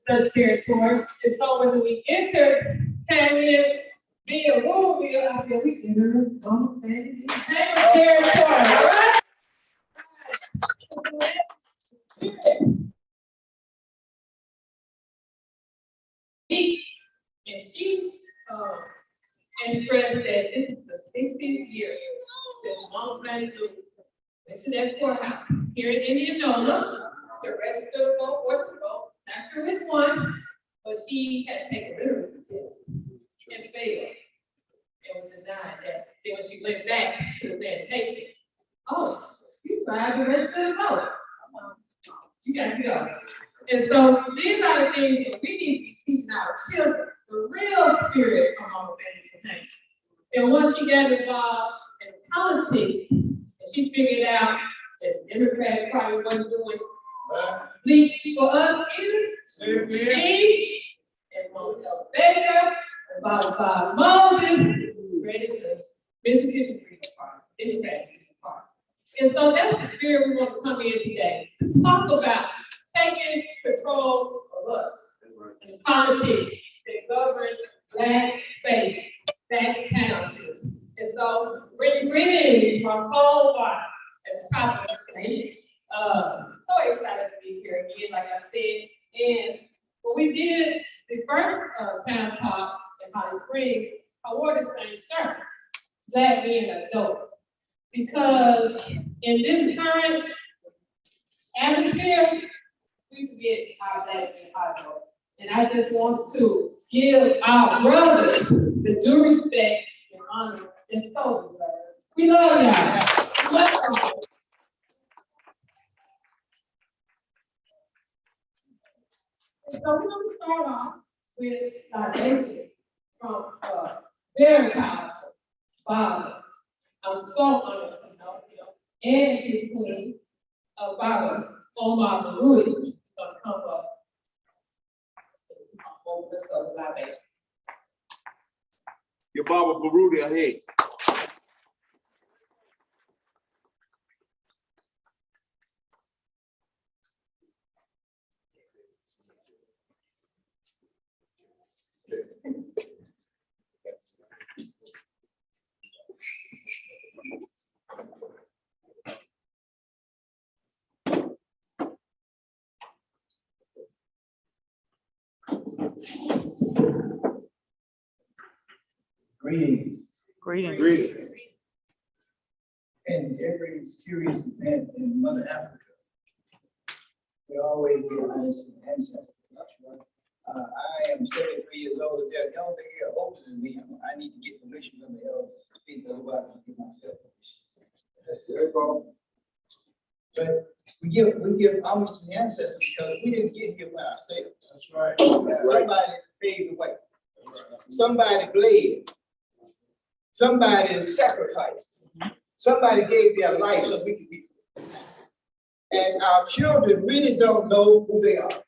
such territory. And so when we entered Canyon, via Louisville, out there, we entered territory, all right? And she expressed that this is the 60th year since Mama Fannie Lou went to that courthouse here in Indianola to register to vote or to vote. Not sure which one, but she had to take a literacy test and failed. And was denied that. Then when she went back to the plantation, oh, you tried to register to vote. You got to go. And so these are the things that we need to be teaching our children, the real spirit of our family. And once she got involved in politics, and she figured out that the Democratic Party wasn't doing legal for us either, she and Moses Baker and Bob Moses created the Mississippi Freedom Party, Democratic Freedom Party. And so that's the spirit we want to come in today to talk about taking control of us in politics that govern Black spaces, Black townships. And so, greetings from Cold Water at the top of the stage. So excited to be here again, like I said. And when we did the first town talk in Holly Springs, I wore the same shirt, Black being an adult. Because in this current atmosphere, we forget our Black and our adult. And I just want to give our brothers the due respect and honor and so we love y'all. Welcome. And so we're going to start off with libation from very powerful father. I'm so honored to know him and his queen, Baba Omar Baruti, is going to come up over this other libation. Your Baba Baruti ahead. Greetings. Greetings. And every serious event in Mother Africa, we always get ancestors. I am 73 years old. If they're elder here older than me, I need to get permission from the elders to speak, otherwise I give myself permission. But we give homage to the ancestors because we didn't get here by ourselves. That's right. Somebody paved the way. Somebody bled. Somebody sacrificed. Somebody gave their life so we could be free. And our children really don't know who they are.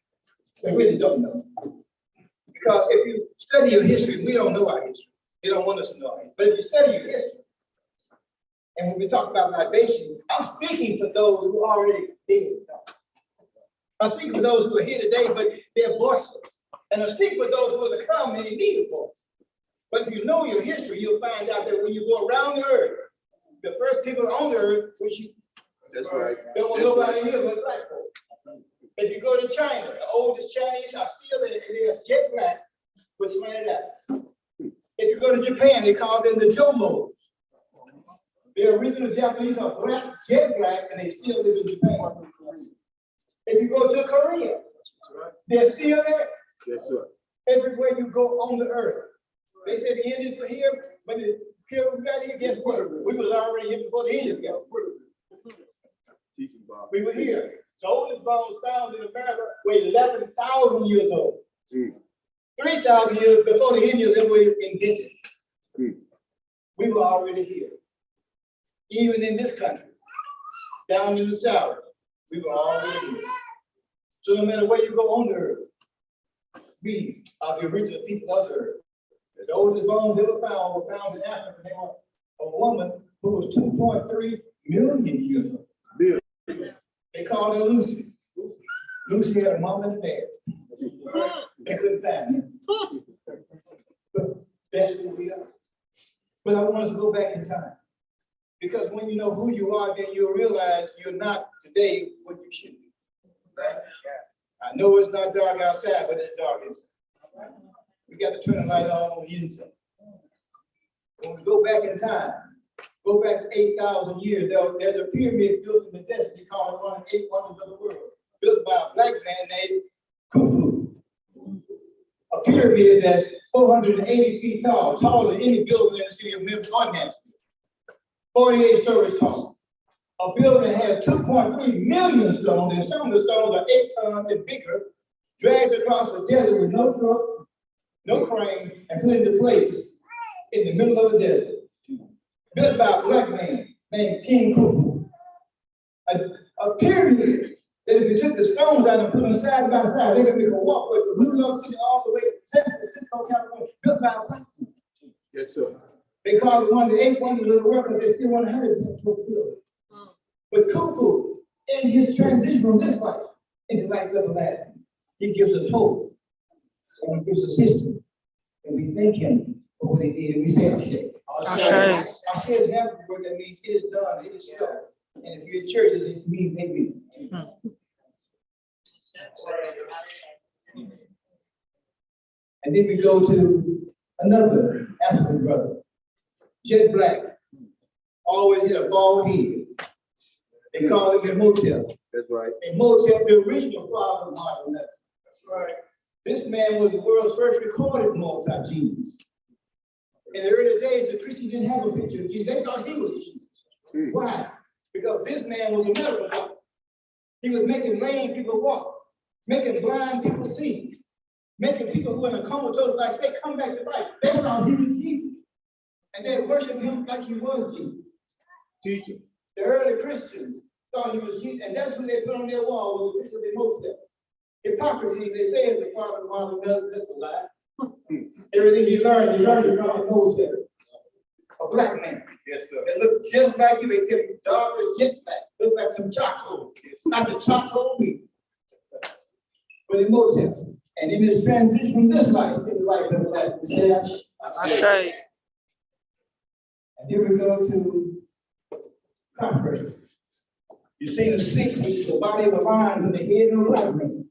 They really don't know. Because if you study your history, we don't know our history. They don't want us to know our history. But if you study your history, and when we talk about libation, I'm speaking for those who are already dead. I'm speaking for those who are here today, but they're voiceless. And I'm speaking for those who are to come and they need a voice. But if you know your history, you'll find out that when you go around the earth, the first people on the earth was you. That's right. There was nobody here but black folks. If you go to China, the oldest Chinese are still there. They're jet black with slanted eyes. If you go to Japan, they call them the Jomos. The original Japanese are black, jet black, and they still live in Japan. If you go to Korea, they're still there. Yes, sir. Everywhere you go on the earth. They said the Indians were here, but the here we got here, guess what? We was already here before the Indians got here. We were here. The oldest bones found in America were 11,000 years old. 3,000 years before the Indians ever invented. We were already here. Even in this country, down in the South, we were already here. So no matter where you go on the earth, we are the original people of the earth. The oldest bones ever found were found in Africa. They were a woman who was 2.3 million years old. They called her Lucy. Lucy had a mom and a dad. They couldn't find him. But that's who we are. But I want us to go back in time. Because when you know who you are, then you'll realize you're not today what you should be. Right? I know it's not dark outside, but it's dark inside. We got to turn the light on the inside. When we go back in time, go back 8,000 years, there's a pyramid built in the desert. They call it one of the 8 wonders of the world, built by a black man named Khufu. A pyramid that's 480 feet tall, taller than any building in the city of Memphis or Nashville. 48 stories tall. A building has 2.3 million stones, and some of the stones are 8 tons and bigger, dragged across the desert with no truck, no crane, and put into place in the middle of the desert. Built by a black man named King Khufu. A pyramid that if you took the stones out and put them side by side, they could make a walkway from New York City all the way to San Francisco, California, built by a black man. Yes, sir. They call it one of the 8 wonders of the world because they still want to have it fulfilled. But Khufu, in his transition from this life into life everlasting, he gives us hope and he gives us history. And we thank him for what he did. And we say, Ashe. Ashe. Ashe is an African word that means it is done, it is so. And if you're in churches, it means amen. And then we go to another African brother, jet black, always had a bald head. They call him Imhotep. That's right. Imhotep, the original father of modern medicine. That's right. This man was the world's first recorded multi-genius. In the early days, the Christians didn't have a picture of Jesus. They thought he was Jesus. Why? Because this man was a medical doctor. He was making lame people walk, making blind people see, making people who are in a comatose like they come back to life. They thought he was Jesus. And they worshiped him like he was Jesus. Teacher. The early Christians thought he was Jesus, and that's when they put on their wall was the picture of Imhotep. Hypocrisy, they say, is the father of modern medicine. That's a lie. Everything he learned it from Imhotep. A black man. Yes, sir. That looked just like you, except he's dark and jet black. Looked like some charcoal. It's like the charcoal meat. But Imhotep. And in his transition from this life into life everlasting, we say, Ashe. and here we go to Khafre. You see the 6, which is the body of a lion with the head of a black man.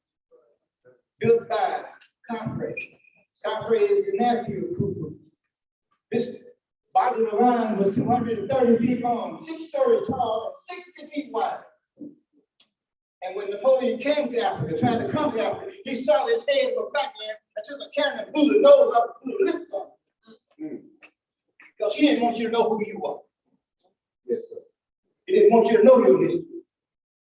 Built by Khafre. Khafre is the nephew of Khufu. This body of a lion was 230 feet long, 6 stories tall, and 60 feet wide. And when Napoleon came to Africa, trying to conquer Africa, he saw this head of a black man and took a cannon and blew the nose up, blew the lips off. Because he didn't want you to know who you are. Yes, sir. He didn't want you to know your history.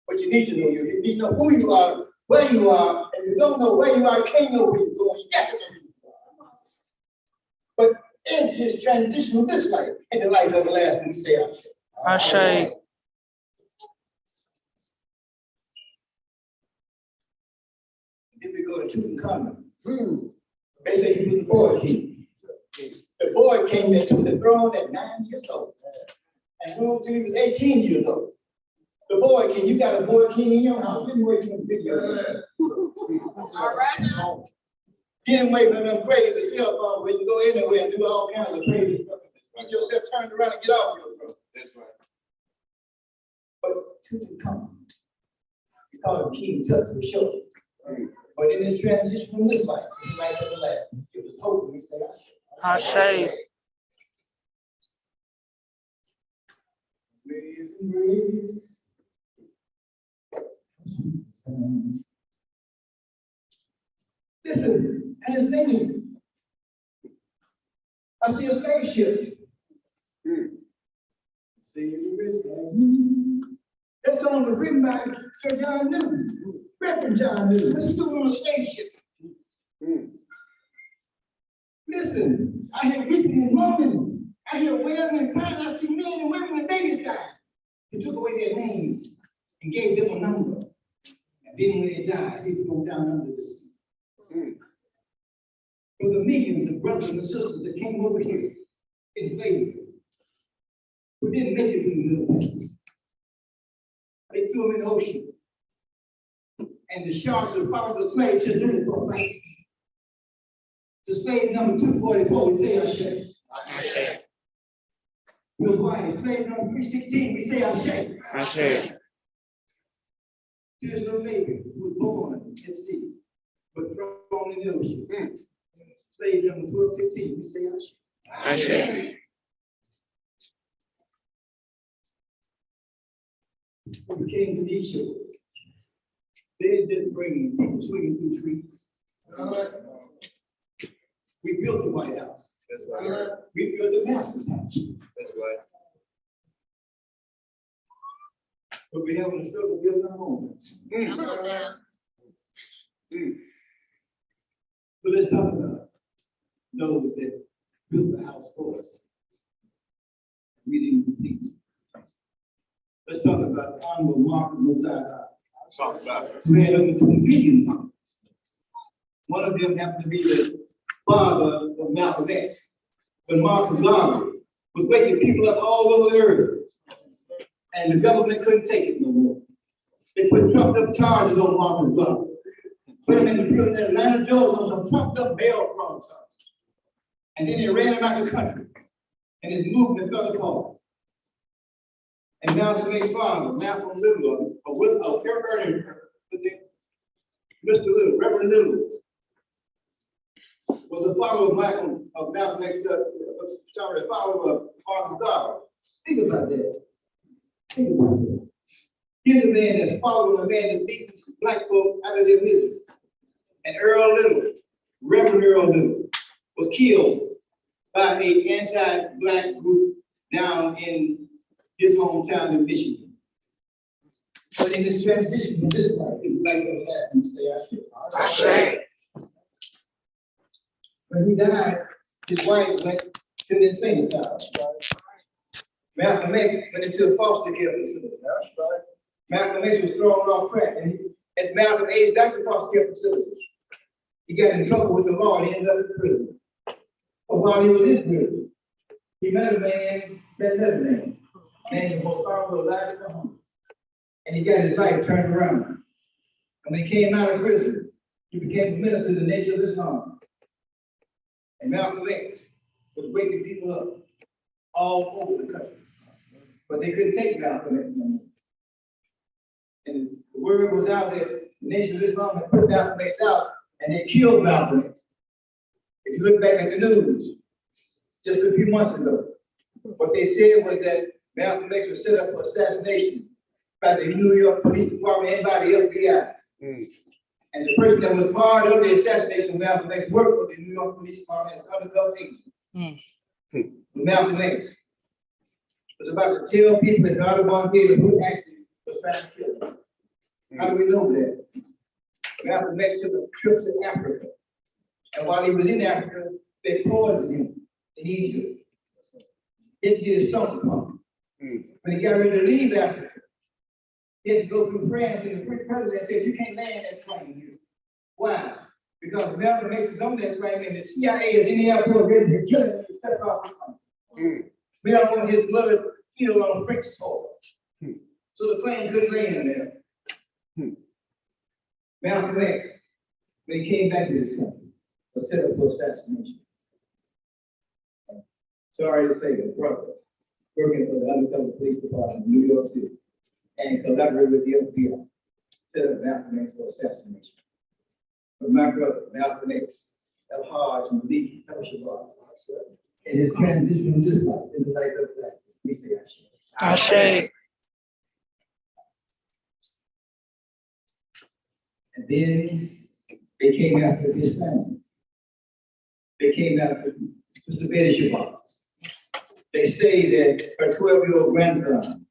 But you need to know your history. You need to know who you are, where you are, and if you don't know where you are, you can't know where you're going. You got to know who you are. But in his transition from this life into life everlasting, we say Ashe. Ashe. Then we go to Tutankhamun. They say he was the boy king. The boy king that took the throne at 9 years old and ruled till he was 18 years old. The boy king, you got a boy king in your house. Get him away from the video. All right now. Get him away from them crazy cell phones where you can go anywhere and do all kinds of crazy stuff. Get yourself turned around and get off your throne. That's right. But Tutankhamun, we call him King Tut for short. But in this transition from this life to life everlasting, it was hope we say Ashe. Ashe. Grace. Listen, and it's thinking. I see a spaceship. See that song was written by Sir John Newton, Reverend John Newton. What's he doing on a spaceship? Listen, I hear weeping and moaning. I hear wailing and crying. I see men and women and babies dying. He took away their names and gave them a number. And then when they died, they would go down under the sea. For the millions of brothers and sisters that came over here in slavery, who didn't make it in the middle. They threw them in the ocean. and the sharks that followed the slave ship didn't go back. To slave number 244, we say Ashe. Bill White, slave number 316, we say Ashe. Ashe. To this little baby who was born at sea, but thrown in the ocean. Slave number 1215, we say Ashe. Ashe. When we came to these shores, they didn't bring people swinging through trees. We built the White House. That's right. We built the Master's House. That's right. But we having a struggle building our homes. Come on now. But let's talk about those that built the house for us. We didn't complete it. Let's talk about the Honorable Martin Mosiah, Talk about it. who had over 2 million pounds. One of them happened to be the father of Malcolm X. But Marcus Garvey was waking people up all over the earth. And the government couldn't take it no more. They put trumped up charges on Marcus Garvey. Put him in the prison in Atlanta, Georgia on some trumped up bail fraud charges. And then they ran him out of the country. And his movement fell apart. And Malcolm X's father, Malcolm Little, Mr. Little, Reverend Little, was a follower of Malcolm X, a follower of Marcus Garvey. Think about that. Think about that. Here's a man that's following a man that's beating black folk out of their business. And Earl Little, Reverend Earl Little, was killed by an anti-black group down in his hometown in Michigan. But in his transition from this life, he was like the last and say, Ashe. When he died, his wife went to the insane asylum. Malcolm X went into a foster care facility. Malcolm X was thrown off track, and as Malcolm aged out the foster care facility, he got in trouble with the law and he ended up in prison. But while he was in prison, he met a man that met a man named Mohammed Elijah Muhammad. And he got his life turned around. And when he came out of prison, he became a minister of the Nation of Islam. And Malcolm X was waking people up all over the country. But they couldn't take Malcolm X no more. And the word was out that the Nation of Islam had put Malcolm X out and they killed Malcolm X. If you look back at the news, just a few months ago, what they said was that Malcolm X was set up for assassination by the New York Police Department and by the FBI. And the person that was part of the assassination of Malcolm X worked for the New York Police Department as undercover agent. Malcolm X was about to tell people that God Von Taylor who actually was trying to kill him. How do we know that? Malcolm X took a trip to Africa. And while he was in Africa, they poisoned him in Egypt. He did his stomach pump. When he got ready to leave Africa, he had to go through France, and the president said, you can't land that plane here. Why? Because Malcolm X is on that plane, and the CIA is in the airport ready to kill him and step off the plane. We don't want his blood spilled on French soil. So the plane couldn't land there. Malcolm X, when he came back to this country, was set up for assassination. Sorry to say, the brother working for the undercover police department in New York City and collaborated with the FBI, set up Malcolm X for assassination. But my brother, Malcolm X, El-Hajj Malik El-Shabbat, in his transition from this life in the light of that, we say Ashe. Ashe. And then they came after his family. They came after Mr. Betty Shabbat. They say that her 12-year-old grandson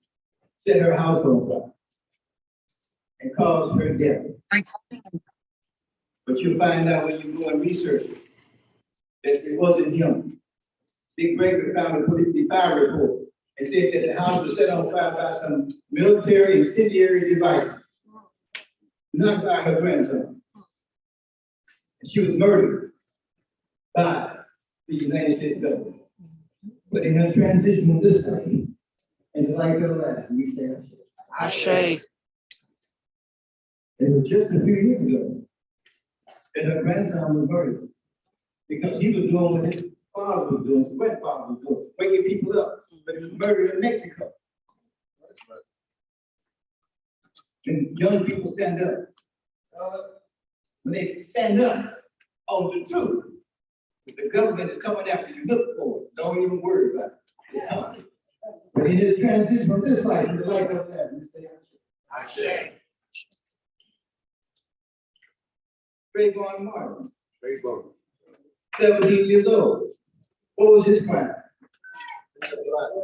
set her house on fire and caused her death. But you find out when you go and research it, that it wasn't him. Big Gregory found a police fire report and said that the house was set on fire by some military incendiary devices, not by her grandson. And she was murdered by the United States government. But in her transition from this life, in the life of the last, we say Ashe. Ashe. It was just a few years ago that her grandson was murdered because he was doing what his father was doing, his grandfather was doing, waking people up. But he was murdered in Mexico. And young people stand up. When they stand up on the truth, the government is coming after you. Look for it. Don't even worry about it. But in his transition from this life to the life of that, we say, I say. Trayvon Martin, 17 years old. What was his crime?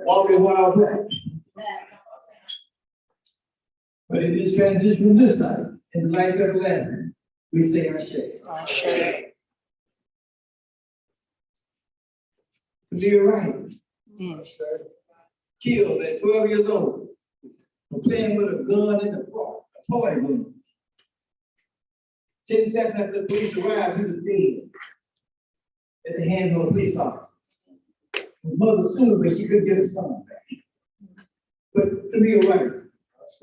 Walking wild black. But in this transition from this life and the life everlasting, we say Ashe. Leah Wright, killed at 12 years old for playing with a gun in the park, a toy gun. 10 seconds after the police arrived, he was dead at the hands of a police officer. His mother sued, but she couldn't get her son back. But Leah Wright,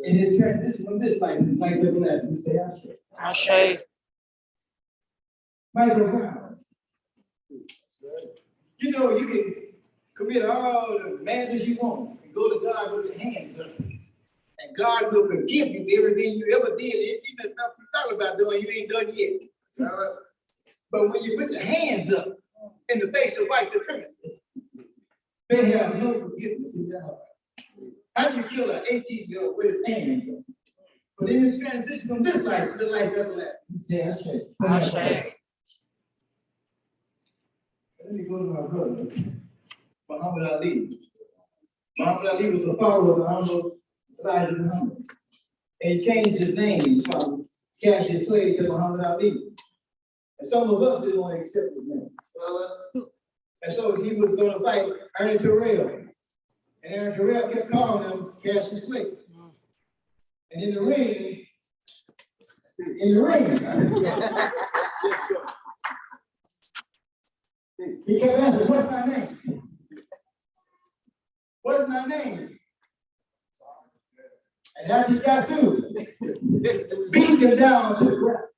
in his transition from this life, his life everlasting, we say Ashe. Ashe. Michael Brown. You know, you can commit all the madness you want and go to God with your hands up. And God will forgive you everything you ever did. Even if nothing you thought about doing, you ain't done yet. But when you put your hands up in the face of white supremacy, they have no forgiveness in their heart. How do you kill an 18-year-old with his hands up? But in this transition from this life to the life everlasting, he said, Ashe. Ashe. Let me go to my brother, Muhammad Ali. Muhammad Ali was a follower of the Honorable Elijah Muhammad. And he changed his name from Cassius Clay to Muhammad Ali. And some of us didn't want to accept his name. And so he was going to fight Ernie Terrell. And Ernie Terrell kept calling him Cassius Clay. And in the ring, he kept asking, what's my name? What's my name? And as he got through, beat him down to the ground,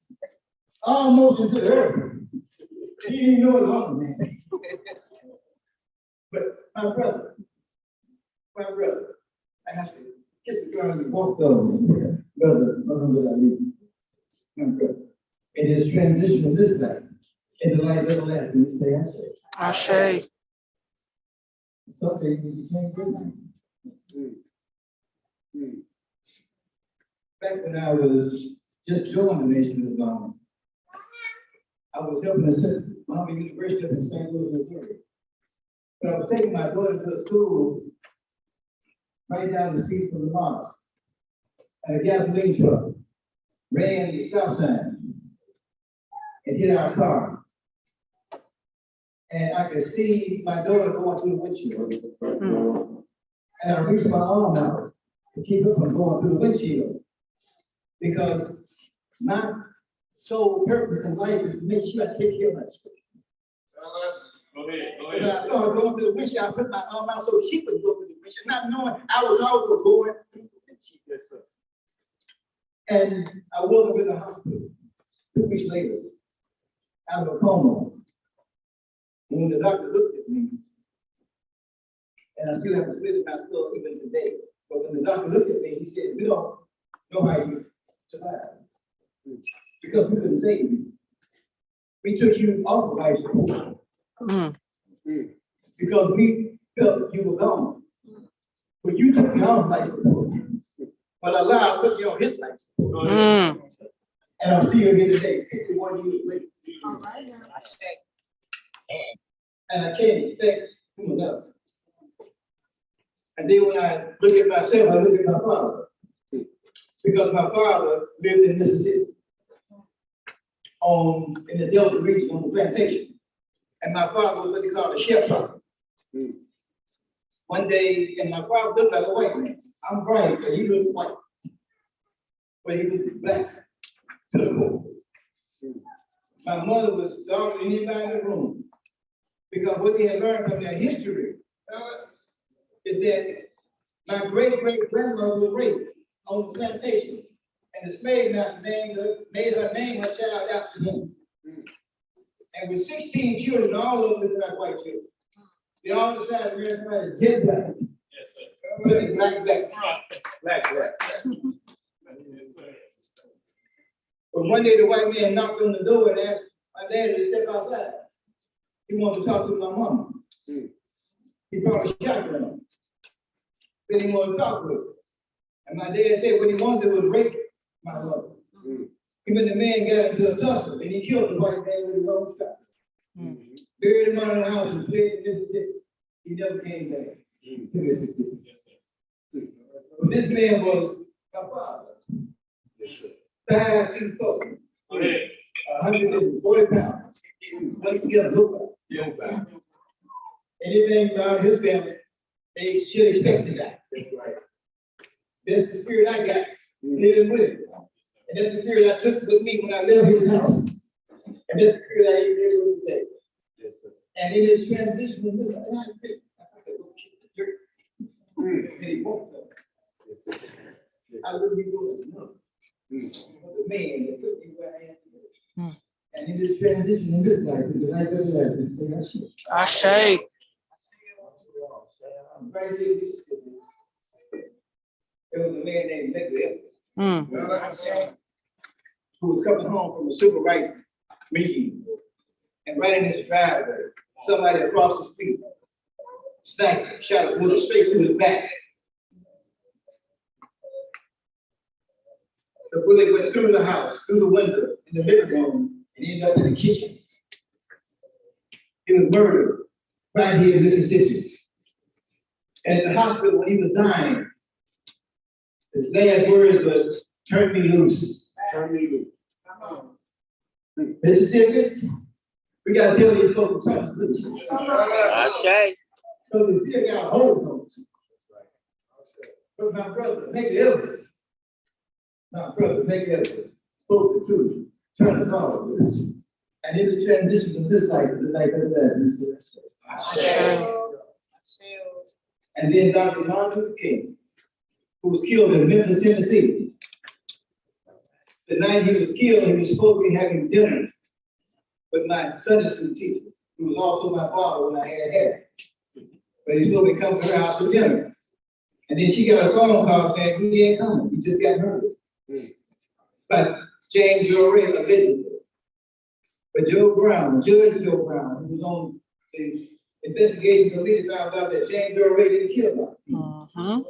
almost into the earth. He didn't know it was man. But my brother, I have to kiss the girl and walk over. Brother, my brother. In his transition from this life, in the life everlasting, we say Ashe. Ashe. Something you can't do. Back when I was just joining the Nation of Islam, I was helping assist Muhammad University up in St. Louis, Missouri. But I was taking my daughter to a school right down the street from the mosque. And a gasoline truck ran the stop sign and hit our car. And I could see my daughter going through the windshield. And I reached my arm out to keep her from going through the windshield. Because my sole purpose in life is to make sure I take care of my children. When I saw her going through the windshield, I put my arm out so she would go through the windshield, not knowing I was also going through the windshield. And I woke up in the hospital 2 weeks later, out of a coma. And when the doctor looked at me, and I still have a slit in my skull even today, but when the doctor looked at me, he said, we don't know how you survived. Because we couldn't save you. We took you off of life support. Because we felt you were gone. But you took me off life support. But Allah put me on his life support. And I'm still here today, 51 years later. And I can't thank him enough. And then when I look at myself, I look at my father. Because my father lived in Mississippi, in the Delta region on the plantation. And my father was what they call a shepherd. One day, and my father looked like a white man. I'm bright, but he looked white. But he was black to the core. My mother was darker than anybody in the room. Because what they had learned from their history is that my great-great-grandmother was raped on the plantation. And the slave master made her name her child after him. And with 16 children, all of them look like white children. They all decided to marry somebody that's jet black. Yes, sir. Put it black. Black. Yes, sir. But one day the white man knocked on the door and asked my daddy to step outside. He wanted to talk to my mama. He brought a shotgun. Then he wanted to talk to her. And my dad said what he wanted was rape my mother. Even the man got into a tussle and he killed the white man with his own shot. Buried him under the house and fled to Mississippi. He never came back to Mississippi. Yes, sir. But this man was my father. Yes, sir. 5 feet 4, Go ahead. 140 pounds. Put together, look like. Yes, sir. Anything about his family, they should expect to die. That's right. That's the spirit I got living with him. And that's the spirit I took with me when I left his house. And that's the spirit I even live with today. Yes, sir. And in his transition in this, and I think go kick the dirt. And he won't go. I wouldn't be doing it. No. But the man that put me where I am today. And in this transition in this life, in the life of the life, and say, I should. Ashe. Right here in Mississippi. There was a man named Medgar who was coming home from a civil rights meeting. And right in his driveway, somebody across the street sniped him, shot a bullet straight through his back. The bullet went through the house, through the window, in the living room, and ended up in the kitchen. He was murdered right here in Mississippi. And at the hospital, when he was dying, his last words was, "Turn me loose." Turn me loose. Mississippi, we gotta tell these folks to turn us loose. Ashe. Because we still got a hold on us. But my brother, make it evidence. My brother, make it evidence. Spoke the truth. Turn us all loose. And it was transition from this life to the life of the last. Ashe. And then Dr. Martin Luther King, who was killed in Memphis, Tennessee. The night he was killed, he was supposed to be having dinner with my Sunday school teacher, who was also my father when I had hair. But he was supposed to be coming to her house for dinner. And then she got a phone call saying he ain't coming, he just got murdered. But James Earl Ray, allegedly. But Joe Brown, Judge Joe Brown, who was on the investigation committee, found out that James Earl Ray didn't kill him.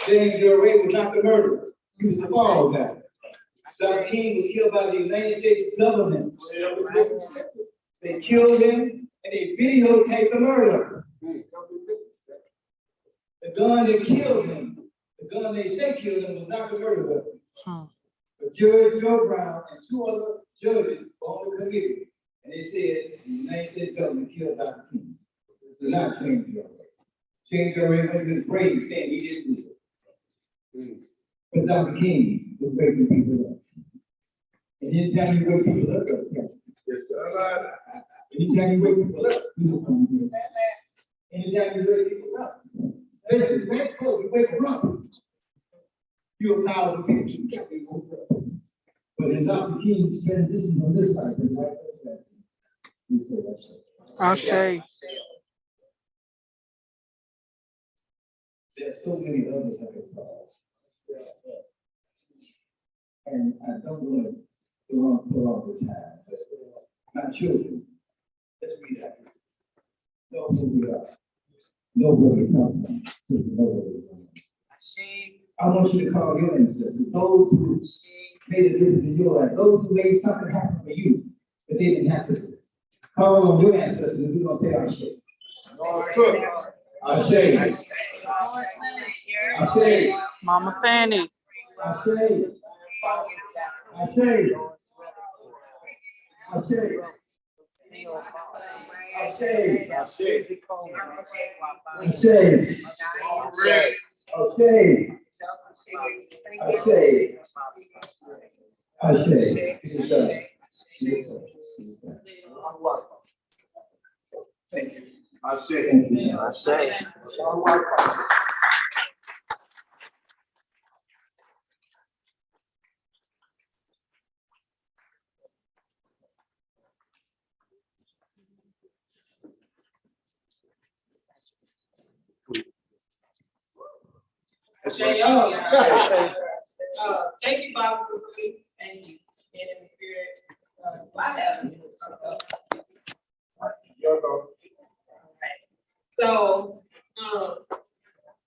James Earl Ray was not the murderer. He was the fall guy. Dr. King was killed by the United States government. They killed him and they videotaped the murder. The gun that killed him, the gun they say killed him was not the murder weapon. But Judge Joe Brown and 2 other judges were on the committee. And they said the United States government killed Dr. King. It's not James Earl Ray. James Earl Ray went to his grave saying he didn't do it. But Dr. King was waking people up. And anytime you wake people up, Yes, sir. anytime you wake people up, you come here. Anytime you wake people up, especially West Coast, you wake them up. You're a powerful people. But in Dr. King's transition from this life, to the life of the last, we say that's Ashe. There's so many others that have called. And I don't want to pull off the time, but my children, let's read that. Know who we are. Know where we come from. Know where we come from. I want you to call your ancestors, those who made a difference in your life, those who made something happen for you, but they didn't have to do it. Call on your ancestors, and we're gonna say our shit. I say. I say. Mama Fanny. I say. I say. I say. I say. I say. I say. I say. I say. I say. Thank you. I say. I say. Shay, oh, yeah. Thank you, Bob, for this. Thank you. And in the spirit, why haven't you? So,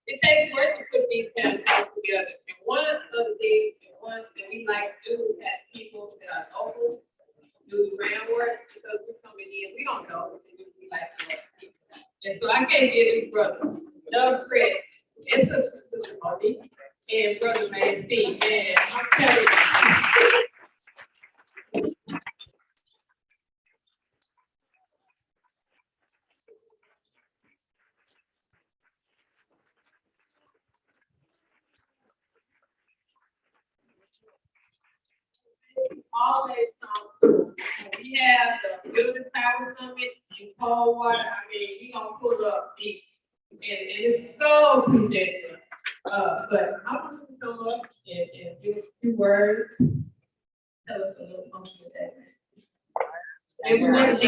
it takes work to put these kind of things together. And one of the things, the ones that we like to do is have people that are local do groundwork because we're coming in, we don't know what to do. We like to work people. And so I can't get his brother, Doug Craig, and sister Monique, and brother Maxine, and I'm telling you. Always we have the building power summit in Coldwater. I mean, we gonna pull up deep, and it's so appreciated. But I want you to come up and give a few words. Tell us a little something with that. And we want to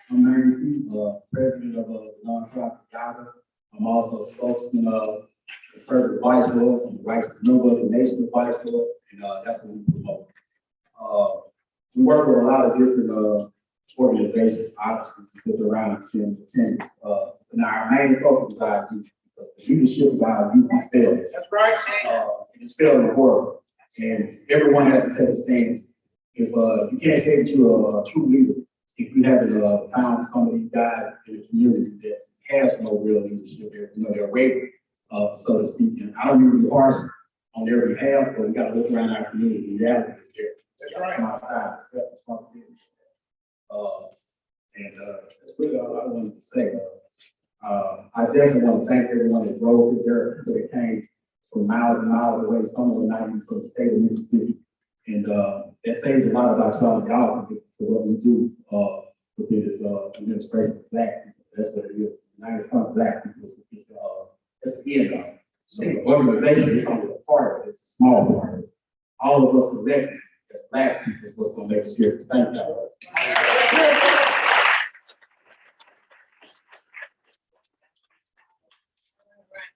I'm Mary, president of a nonprofit Yaga. I'm also a spokesman of the Circuit Vice Lord, and the Rights member of the Nation of Vice Lord, and that's what we promote. We work with a lot of different organizations, obviously, with around 10 to 10. But our main focus is our youth, because the leadership of our youth is failing. That's right. It's failing the world, and everyone has to take a stance. If you can't say that you're a true leader, if you haven't found somebody died in the community that has no real leadership, they're wavering, so to speak. And I don't mean to be harsh on their behalf, but we got to look around our community. The reality is there. That's right. Come outside, accept responsibility. That's really all I wanted to say. I definitely want to thank everyone that drove there, people that came from miles and miles away, some of them not even from the state of Mississippi. And that says a lot about y'all to what we do within this administration of Black people. That's what it is. Not in front of Black people. It's the end of it. So the organization is only a part of it. It's a small part of it. All of us elected as Black people is what's going to make a difference. Thank y'all.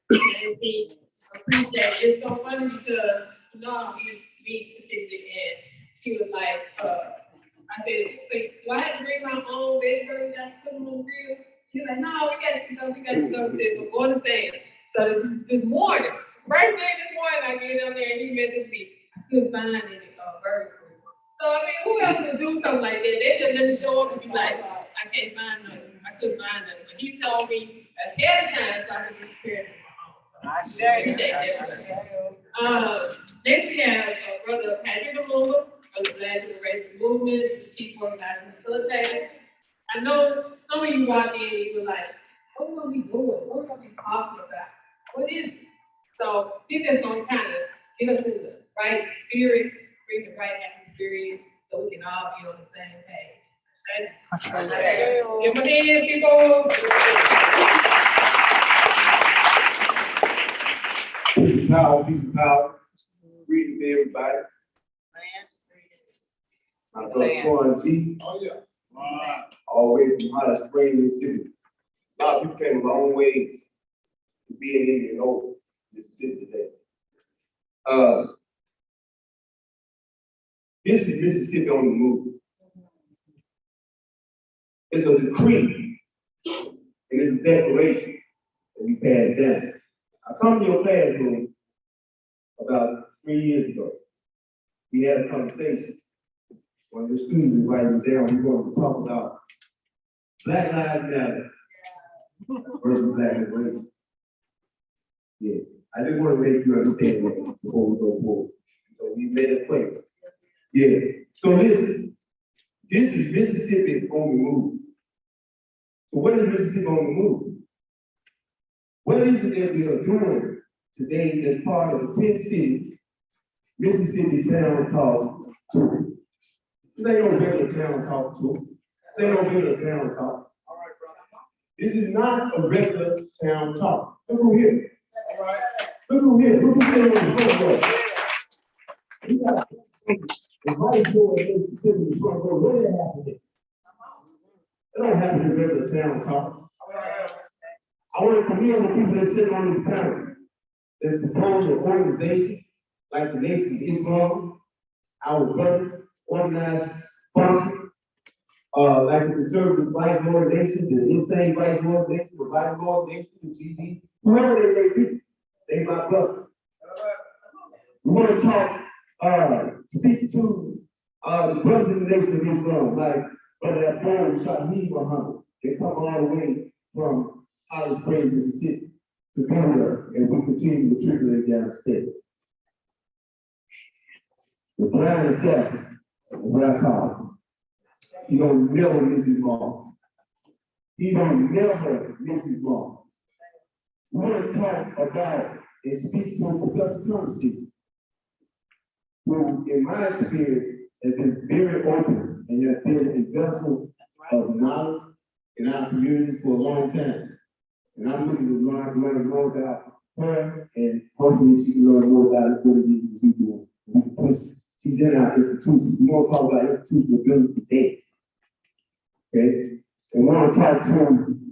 Appreciate it. It's so funny because we particularly, and she was like, I said, so do I have to bring my own baby girl? You got to put them on the grill? She was like, no, we got to go. She said, so go to stand. So this morning, first thing this morning, I get up there and he met this beat. I couldn't find any bird food. So I mean, who else would do something like that? They just let me show up and be like, I can't find nothing. I couldn't find nothing. But he told me ahead of time so I could be prepared for my own. Next we have Brother Patrick Lumumba, Brother Black Liberation Movement, the chief organizer and facilitator. I know some of you walk in and you were like, what are we doing? What are we talking about? What is it? So he's just gonna kind of get us in the right spirit, bring the right atmosphere so we can all be on the same page. Okay? Give them a hand, people. Peace and power. Greetings to everybody. My brother Torrin G. Oh, yeah. All the way from Hollis Springs, Mississippi. A lot of people came a long way to be in Indianola, Mississippi today. This is Mississippi on the move. It's a decree, and it's a declaration that we passed down. I come to your classroom about 3 years ago. We had a conversation. One of the students invited me down. We wanted to talk about Black Lives Matter versus Black Liberation. Yeah, I just want to make you understand that before we go forward. So we made it clear. Yes. So listen, this is Mississippi on the move. So what is Mississippi on the move? What is it that we are doing today as part of the 10 cities Mississippi Town Talk Tour? This ain't no regular town talk tour. This ain't no regular town talk. All right, brother. This is not a regular town talk. Look who here. All right. Look who here. Look who's sitting on the front row. We got the vice lord in the front row. What did that happen? It don't happen in regular town talk. I want to commend the people that sit on this panel that propose an organization like the Nation of Islam, our brothers, organized function, like the Conservative Rights Organization, the Insane Rights Organization, the Right Organization, the GD, whoever they may be, they my brothers. We want to talk, speak to the brothers in the Nation of Islam, like Brother Abdul Shaheed Muhammad. They come all the way from Hollis Springs, Mississippi, to be here, and we continue to matriculate down the state. The blind assassin, what I call him. He don't never miss his mark. He don't never miss his mark. We want to talk about and speak to Professor Currency, who, in my experience, has been very open and has been a vessel of knowledge in our communities for a long time. And I'm looking to learn more about her, and hopefully she can learn more about what it is that we do. She's in our institution. We want to talk about institutional ability today. Okay? And we want to talk to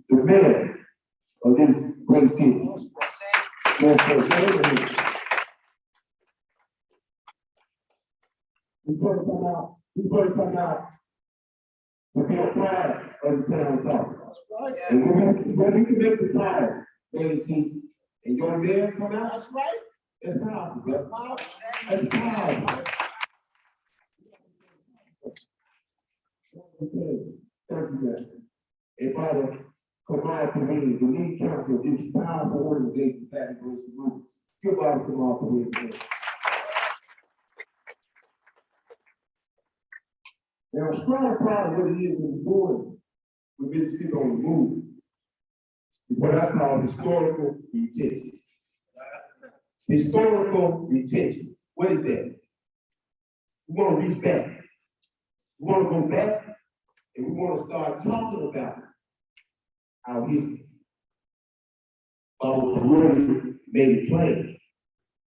the mayor of this great city. We first come out to be a part of the town talk. And when we commit the pride, see, and your mayor come out, that's right. That's powerful. That's powerful. That's powerful. Thank you, guys. And Father, Kamal Kareem, the lead counsel of this powerful organization, Patty Bruce Roots. Give out Kamal Kareem. Now, I'm strong proud of what it is we're doing with Mississippi on the move. Is what I call historical retention. Historical retention. What is that? We want to reach back. We want to go back, and we want to start talking about our history. Our Peru made it plain.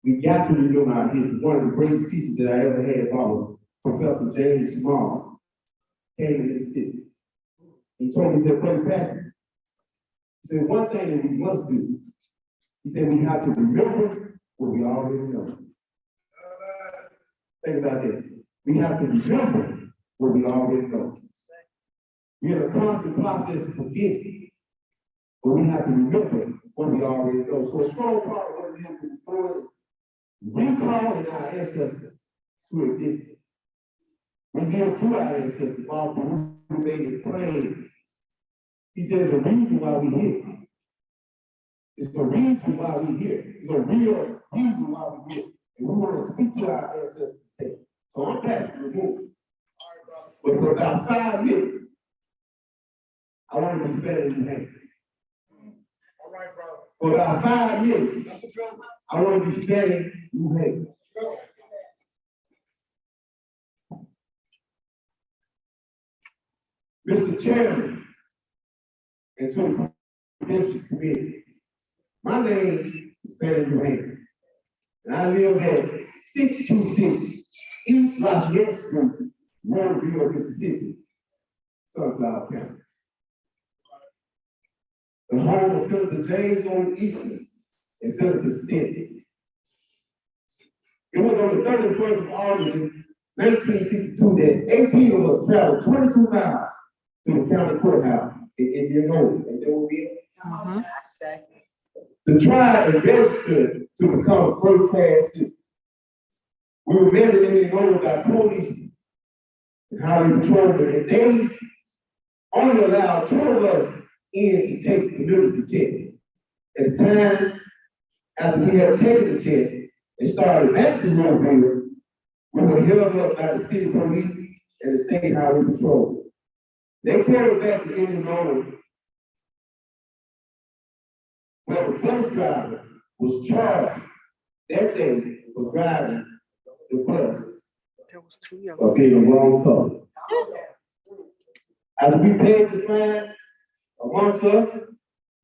We got to remember our history. One of the greatest teachers that I ever had, Professor James Small, came to Mississippi. He told me, he said, Brother Patrick, he said, one thing that we must do, he said, we have to remember what we already know. Think about that. We have to remember what we already know. We're in a constant process of forgetting, but we have to remember what we already know. So a strong part of what we have to do is recalling our ancestors to exist. We give to our ancestors, Bob who made it plain. He says the reason why we're here. It's the reason why we're here. It's a real reason why we're here. And we want to speak to our ancestors today. So I'm Patrick Moore. But for about 5 years, I want to be fed in New Hampshire. All right, brother. For about 5 years, I want to be fed in New Hampshire. Mr. Chairman, and to the Credentials Committee, my name is Perry Duane, and I live at 626 East Lafayette Street, Waterville, Mississippi, Sunflower County. The home of Senator James O. Eastman and Senator Stinson. It was on the 31st of August in 1962 that 18 of us traveled 22 miles to the county courthouse in Indianola, and there will be to try and register to become a first-class citizen. We were met in Indianola by police and highway patrolmen, and they only allowed 2 of us in to take the literacy test. At the time, after we had taken the test and started back to Louisville, we were held up by the city police and the state highway patrol. They carried back to Indianola, where the bus driver was charged that day for driving the bus of being the wrong color. After we paid the fine amongst us,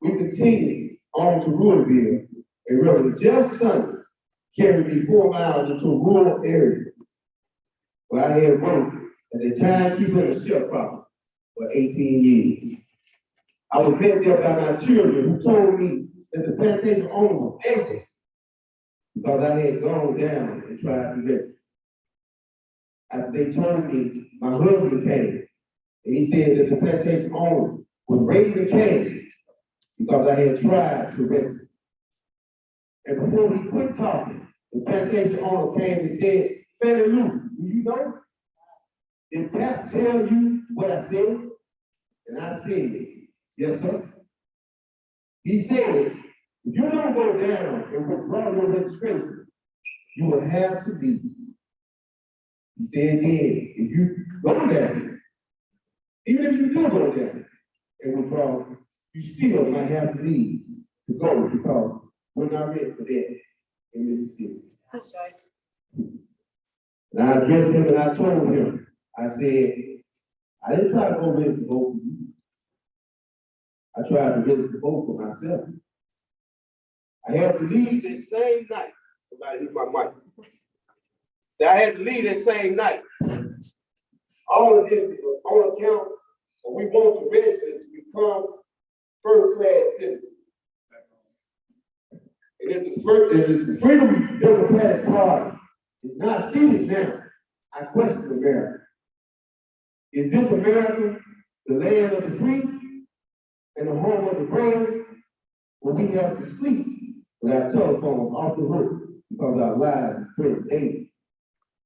we continued on to Louisville, and Reverend Jeff Sunday carried me 4 miles into a rural area where I had worked as a timekeeper and a sharecropper. for 18 years. I was met there by my children who told me that the plantation owner was angry because I had gone down and tried to rest. After they told me, my husband came and he said that the plantation owner was raising Cain because I had tried to rest. And before he quit talking, the plantation owner came and said, Fannie Lou, do you know? Did Pat tell you what I said? And I said, yes, sir. He said, if you don't go down and withdraw your registration, you will have to leave. He said again, if you go down, even if you do go down and withdraw, you still might have to leave to go because we're not ready for that in Mississippi. And I addressed him and I told him, I said, I didn't try to go ready to vote for you. I tried to register to vote for myself. I had to leave that same night. Somebody hit my mic. So I had to leave that same night. All of this is on account of we want to register to become first-class citizens. And if the Freedom Democratic Party is not seated now, I question America. Is this America the land of the free and the home of the brave, where we have to sleep with our telephones off the hook because our lives are threatened daily,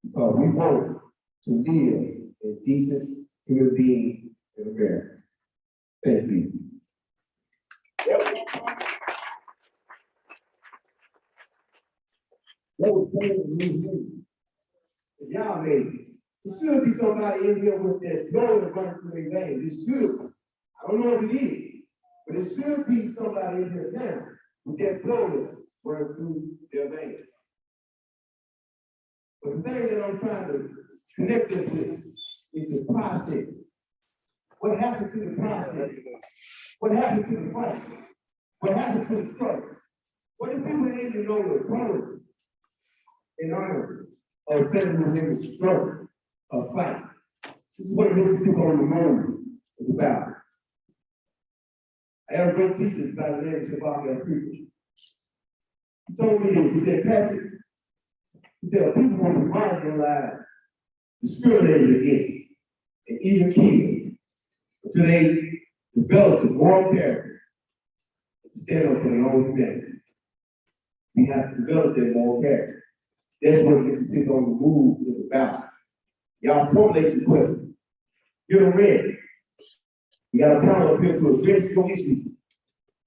because we want to live in decent human beings in America? Thank you. That was playing the new if y'all made it. There should be somebody in here with that blood running through their veins. It should. I don't know if it is, but it should be somebody in here now with that blood running through their veins. But the thing that I'm trying to connect this with is the process. What happened to the process? What happened to the fight? What happened to the struggle? What if people didn't know the colors in honor of federal women's struggle, of fight? This is what Mississippi on the Move is about. I have a great teacher by the name of Shabbat Preacher. He told me this. He said, Patrick, he said, people want to marginalize, discriminated against, and even killed until they develop the moral character to stand up for their own humanity. We have to develop that moral character. That's what Mississippi on the Move is about. Y'all formulate your question. Get them ready. We got a panel up here to address your issues.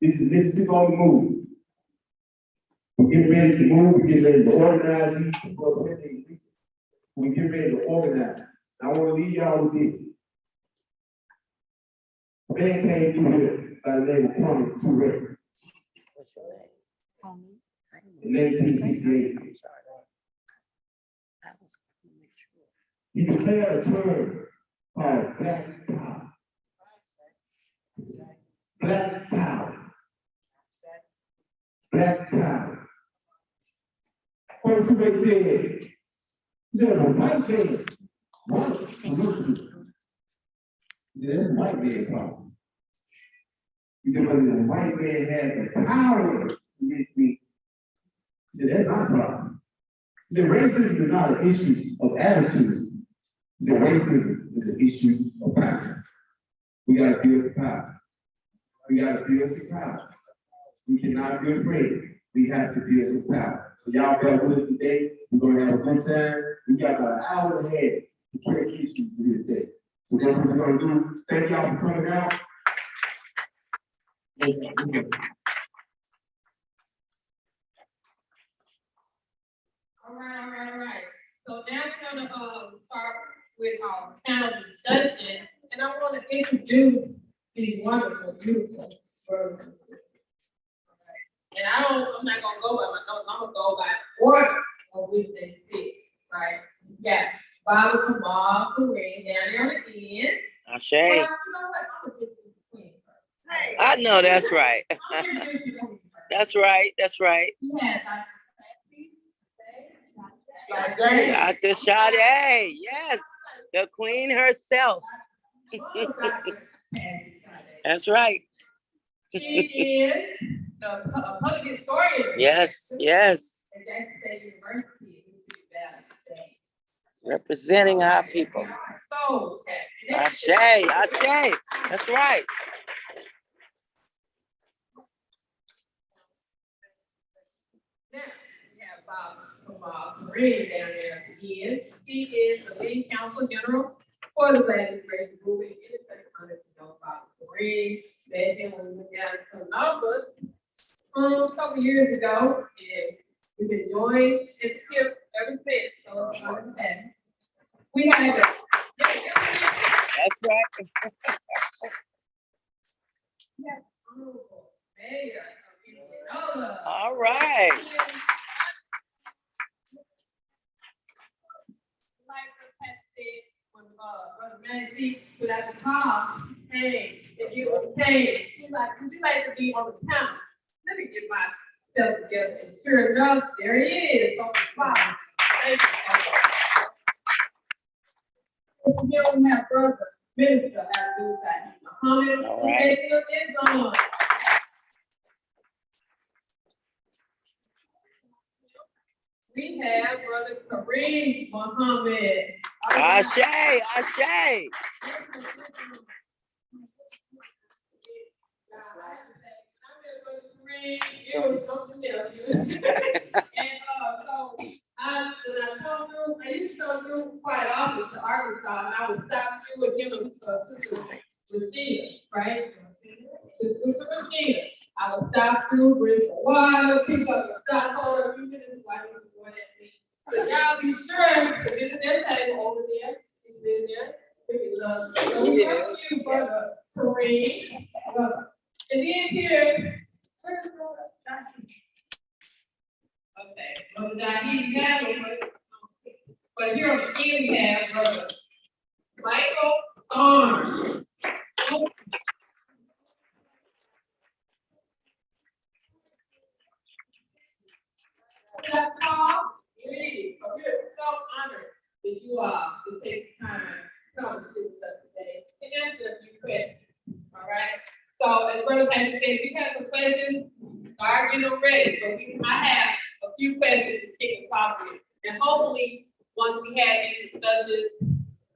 This is Mississippi on the Move. We're getting ready to move. We're getting ready to organize these. We're getting ready to organize. I want to leave y'all with this. A man came through here by the name of Kwame Ture in 1968. He declared a term called Black Power. Black Power. Black Power. Kwame Ture said, he said, a white man wants solution. He said, that's a white man problem. He said, but if a white man has the power against me, he said, that's not a problem. He said, racism is not an issue of attitude. He said, racism is an issue of power. We got to deal with power. We got to deal with power. We cannot be afraid. We have to deal with power. So y'all bear with us today. We're going to have a good time. We got about an hour and a half to press issues for you today. So that's what we're going to do. Thank y'all for coming out. All right. So now we're gonna start with our panel discussion, and I want to introduce these wonderful, beautiful birds. And I'm not gonna go by my notes. I'm gonna go by order of which they sit. Right? Yes. Baba Kamal, Kareem, down there on the end. Ashe. Well, you know what? I'm gonna give you the queen first. Hey. I know that's right. I'm gonna give you the queen first. That's right. That's right. You had Dr. Dr. Sade, yes, the queen herself. That's right. She is the public historian. Yes, yes. At Jackson State University in Mississippi Valley State. Representing our people. So happy. Ashe, Ashe. That's right. Now, we have Bob Green down there again. He is the lead counsel general for the Black Immigration Movement. It is such an honor to know Bob Green. Met him when we went down to Columbus a couple years ago, and we've been enjoying it here ever since. So it's fun to have. We have it. That's right. Yes, honorable mayor of Indianola. All right. Like the pet said, when Brother Manny put out the car, hey, if you were paid, he's like, would you like to be on the panel? Let me get myself together. And sure enough, there he is on the spot. Thank you. Here we have Brother Minister Abdul Muhammad. All right. Is on. We have Brother Kareem Muhammad. Ashe, Ashe. And so when I come through, I used to come through quite often to Arkansas, and I would stop through with him and Sister Rashida, right? Sister Rashida. I would stop through, bring some water, pick up the stock holder, a few minutes while he was going at me. So y'all be sure to visit that table over there. She's in there. So we welcome you, Brother Kareem. And then here, where's Brother Dahi? Okay, Brother Dahi, got it. But here on the end, we have Brother Michael Arms. That's all. It is. So we're so honored that you are to take the time to come to with us today and answer a few questions. All right. So as Brother Patrick said, we have some questions. Start getting them ready. But I have a few questions to kick us off with. And hopefully, once we have these discussions,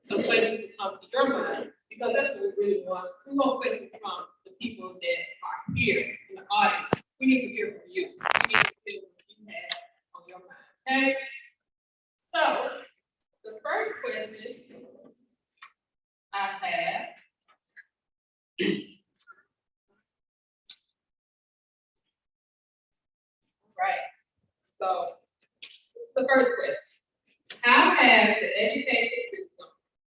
some questions will come to your mind. Because that's what we really want. We want questions from the people that are here in the audience. We need to hear from you. We need to hear what you have on your mind. Okay? So, the first question I have right. So, the first question. How has the education system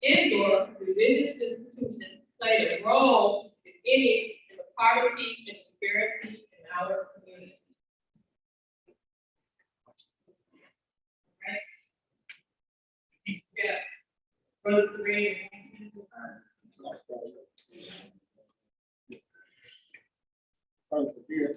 in your religious institutions played a role, if any, in the poverty and disparity in our community? Right? Yeah. Brother Kareem. Thanks for being.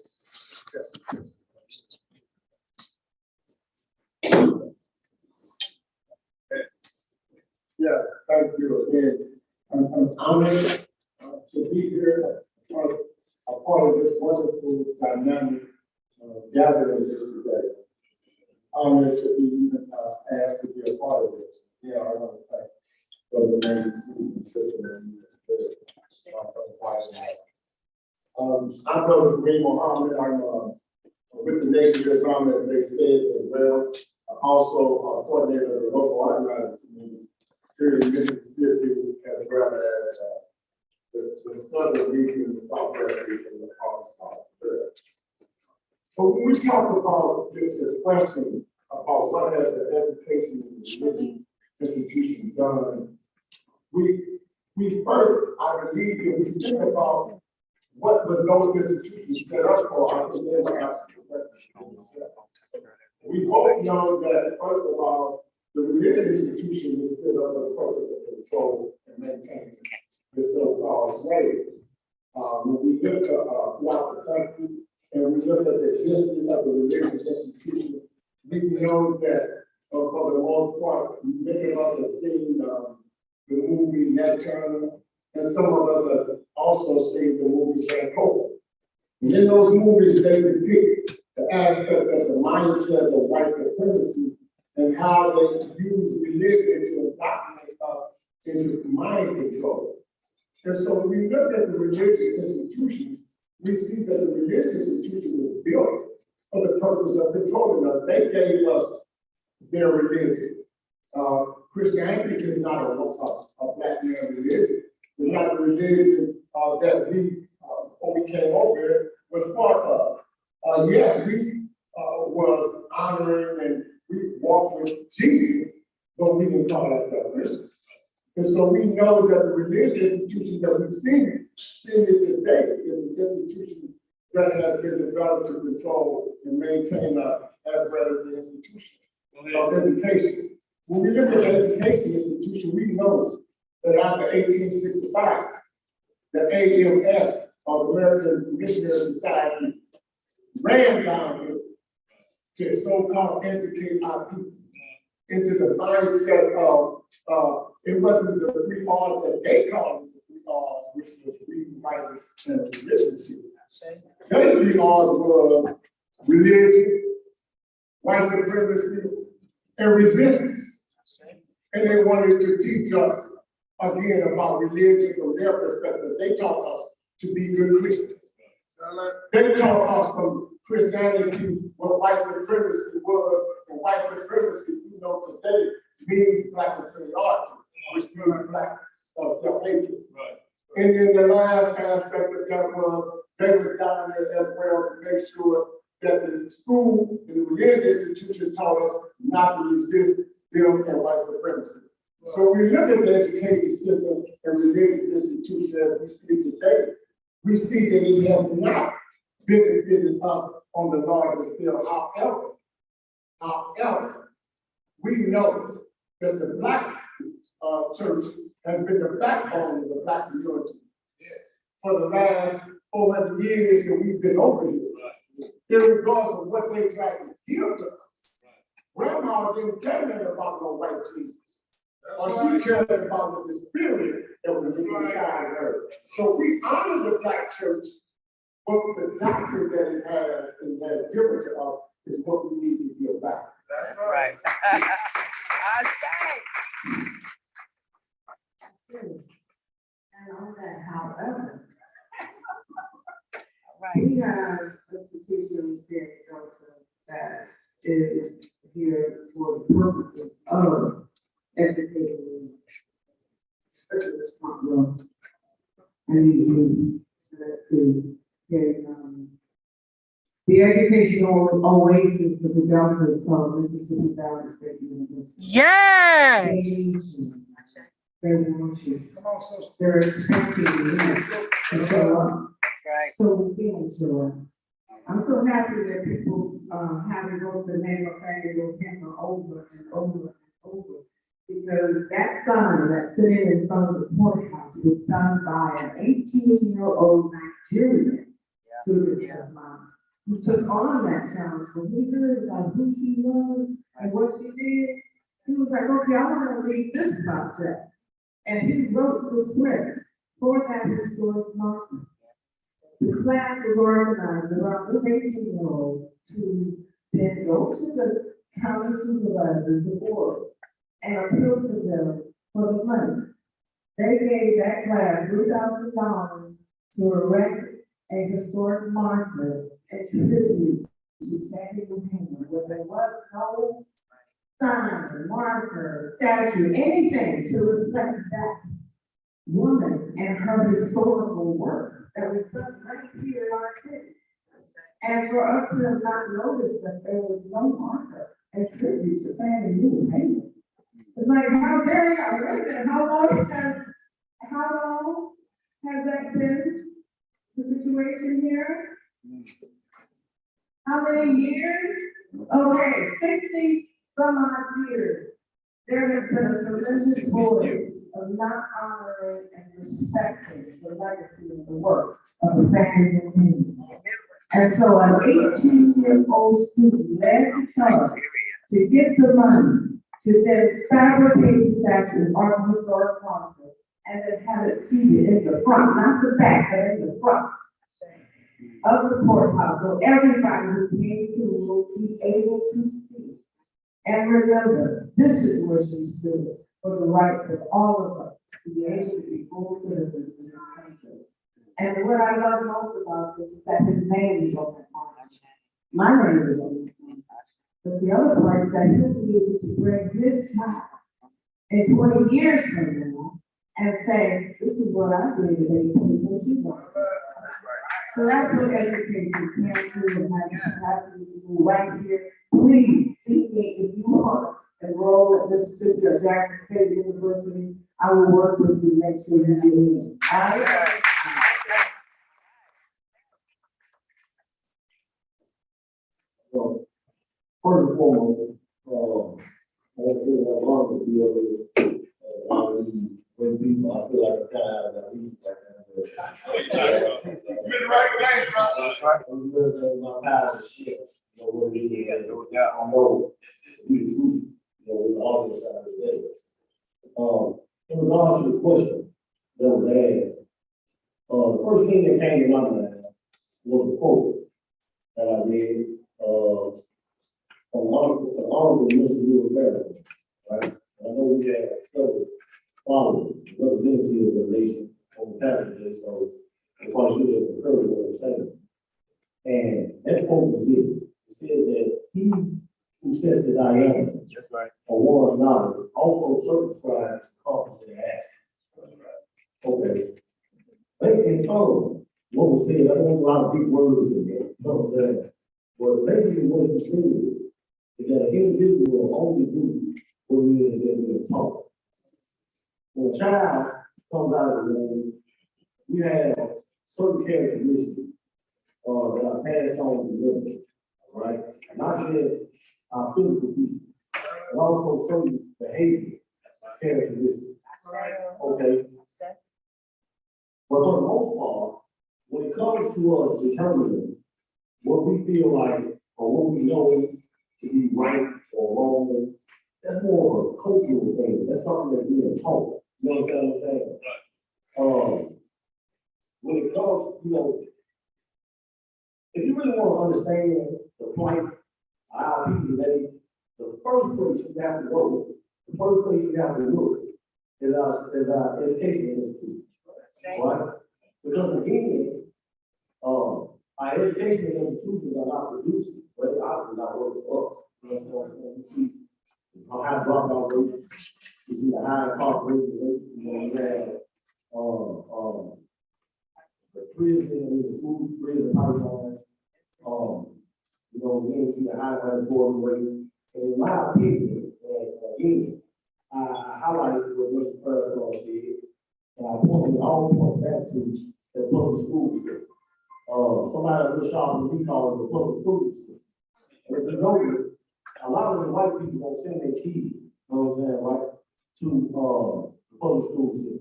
Yeah, thank you again. I'm honored to be here, a part of this wonderful dynamic gathering here today. Honored to be asked to be a part of this. Yeah, I want to thank Brother Manny I'm Brother Kareem Muhammad. I'm with the Nation of Islam, as they said as well. I'm also a coordinator of the local organizing community here in Mississippi, as well as the southern region, the southwest region of Arkansas. So when we talk about this question about what has the education institution done, we first, I believe, if we think about what was those institutions set up for, I think they might have to we both know that, first of all, the religious institution is set up for the purpose of control and maintain the so-called slaves. When we look throughout the country and we look at the history of the religious institution, we know that for the most part, many of us have seen the movie Nat Turner And some of us have also seen the movie Sankofa. And in those movies, they depict the aspect of the mindset of white supremacy and how they use religion to indoctrinate us into mind control. And so when we look at the religious institution, we see that the religious institution was built for the purpose of controlling us. They gave us their religion. Christianity is not a black man religion. It's not a religion that we, before we came over here, was part of. Yes, we was honoring and we walked with Jesus, but we didn't call ourselves Christians. And so we know that the religious institution that we've seen it today is an institution that has been developed to control and maintain us as well as the institution of education. When we look at the education institution, we know that after 1865, the AMS, or the American Missionary Society, ran down here to so-called educate our people into the mindset of, it wasn't the 3 R's that they called it the 3 R's, which was reading, writing, and arithmetic. The 3 R's was religion, white supremacy, and resistance. And they wanted to teach us again about religion from their perspective. They taught us to be good Christians. They taught us from Christianity what white supremacy was, and white supremacy, you know, today means black inferiority, which means black self-hatred. Right. And then the last aspect of that was they were down there as well to make sure that the school and the religious institution taught us not to resist them and white supremacy. So when we look at the education system and religious institutions as we see it today, we see that it has not benefited us on the larger scale. However, we know that the black church has been the backbone of the black community for the last 400 years that we've been over here, irregardless of what they try to give to us. Grandma didn't care nothing about no white Jesus. Or she cared about the spirit that was inside her. So we honor the black church, but the doctrine that it has and has given to us is what we need to be about. That's right. I say. And on that, however, Right. we have institutions here in Delta that is here for the purposes of educating, especially this front row. And let's see, the educational oasis of the Delta is called Mississippi Valley State University. Yes. They want you. Come on, sister. They're expecting you to show up. Right. So we can show up. I'm so happy that people have to go to the name of Faneuil Hemmer over and over and over. Because that sign that's sitting in front of the courthouse was done by an 18-year-old Nigerian student of mine who took on that challenge. When he heard about who she was and what she did, he was like, okay, I want to lead this project. And he wrote the script for that historic monument. The class was organized around this 18-year-old to then go to the county supervisor, the board, and appeal to them for the money. They gave that class $3,000 to erect a historic monument and tribute to Faneuil Hemmer, where there was no sign, marker, statue, anything to reflect that woman and her historical work that was done right here in our city. And for us to have not noticed that there was no marker and tribute to Faneuil Hemmer. It's like, how dare you? Wait a minute, how long has that been the situation here? How many years? Okay, 60 some odd years. There has been a tremendous void of not honoring and respecting the legacy of the work of the Faneuil Hemmer. And so an 18-year-old student led the charge to get the money to then fabricate the statue on historic marker and then have have it seated in the front, not the back, but in the front of the courthouse, so everybody who came through will be able to see. And remember, this is where she stood for the rights of all of us to be able to be full citizens in this country. And what I love most about this is that his name is on that march. My name is on that march. But the other part is that he'll be able to bring his child in 20 years from now and say, this is what I did in 1821. So that's what education can do and have capacity to do right here. Please see me if you want to enroll at Mississippi or Jackson State University. I will work with you, make sure you get in. All right? So, first and foremost, I want to say that I'm honored to be over here. When people, I feel like I'm kind of out of that league right now. That's right. I'm listening to my power and shit. You know, what it is, I know, to be the truth, you know, with all this out of the day. In regards to the question that was asked, the first thing that came to my mind was a quote that I read, from Honorable Mr. Lewis Farrell, right? And I know we have several followers, representatives of the nation on the passages, so I probably should have heard what I'm saying. And that quote was this: it said that he who sets the diameter for one's knowledge also circumscribes the compass of the act. Okay. But in total, what was said, I don't know a lot of big words in there, but basically what he said is that an individual will only do what he is being taught. When a child comes out of the womb, we have certain characteristics that are passed on to them, right? Not just our physical people, but also certain behavior characteristics. Okay. But for the most part, when it comes to us determining what we feel like or what we know to be right or wrong, that's more of a cultural thing. That's something that's being taught. You understand what I'm saying? When it comes, you know, if you really want to understand the plight of our people today, the first place you have to go, the first place you have to look is our education institute. Right? Because again, our education institutions are not producing, but they obviously not working for us. You see the high dropout rate, you see the high incarceration rate, you know, you have the prison in the school, prison pipeline, you know, again, you see the high unemployment rate. And in my opinion, again, I highlighted what Mr. President said, and I all point back to the public school system. Somebody was sharp we call it the public school system. And as you know, a lot of the white people don't send their kids, you know what I'm saying, right, to the public school system.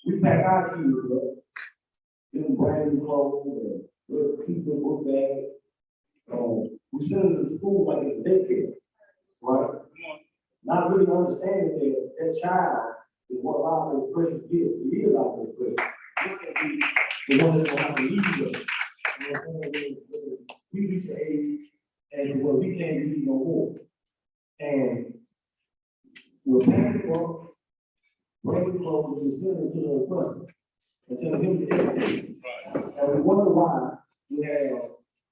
We pack our kids up, give them brand new clothes, and keep them book bag. We send them to school like it's a daycare, right? Not really understanding that that child is one of our most precious gifts. It is our most precious. This can be the one that's gonna have to lead us. You know what I'm saying? We reach the age and where we can't lead no more. And we're packing up, bringing clothes, and sending to the person and telling him to educate. And we wonder why we have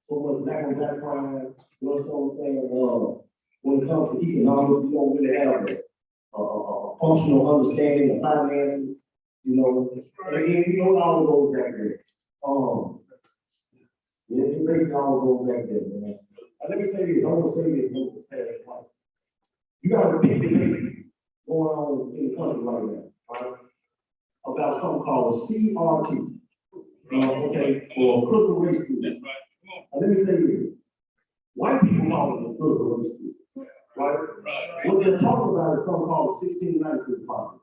so much black on black crime. You know what I'm saying? When it comes to economics, we don't really have a functional understanding of finances, you know, and again, you know, all goes back there. It basically all goes back there, man. Let me say this, I want to say this, you got a big debate going on in the country right now, right? About something called CRT, okay, or critical race theory. Let me say this, white people call it the critical race theory. Right? What they're talking about is something called 1692 project,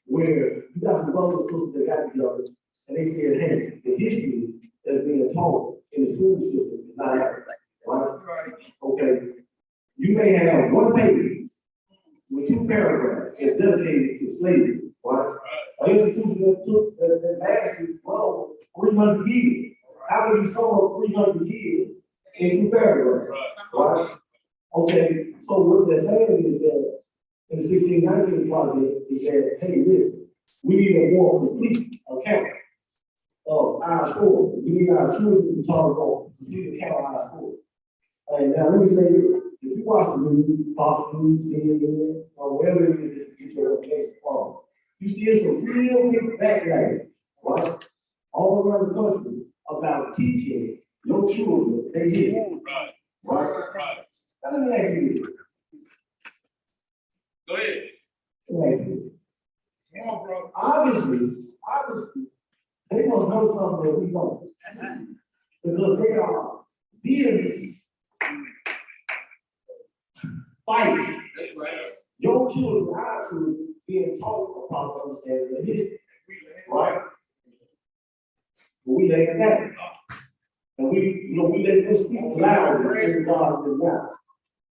where you got some brothers and sisters that got together and they said, hey, the history that's being taught in the school system is not accurate, right? Okay, you may have one page with 2 paragraphs that's dedicated to slavery, right? An institution that lasted, well, 300 years. How can you sum up 300 years in 2 paragraphs? Right? Okay, so what they're saying is that in the 1619 project, they said, hey, listen, we need a more complete account of our story. We need our children to talk about, we need to count our story. And now let me say this, if you watch the news, Fox News, CNN, or wherever it is to get your information from, you see some real big backlash, right? All around the country about teaching your children their history. Right? Now let me ask you this. Go ahead. Let me ask you this. Come on, bro. Obviously, they must know something that we don't. Because they are being fighting. That's right. Your children, our children, being taught about understanding the history, right? But we let it happen. And we let them speak loud in God is now.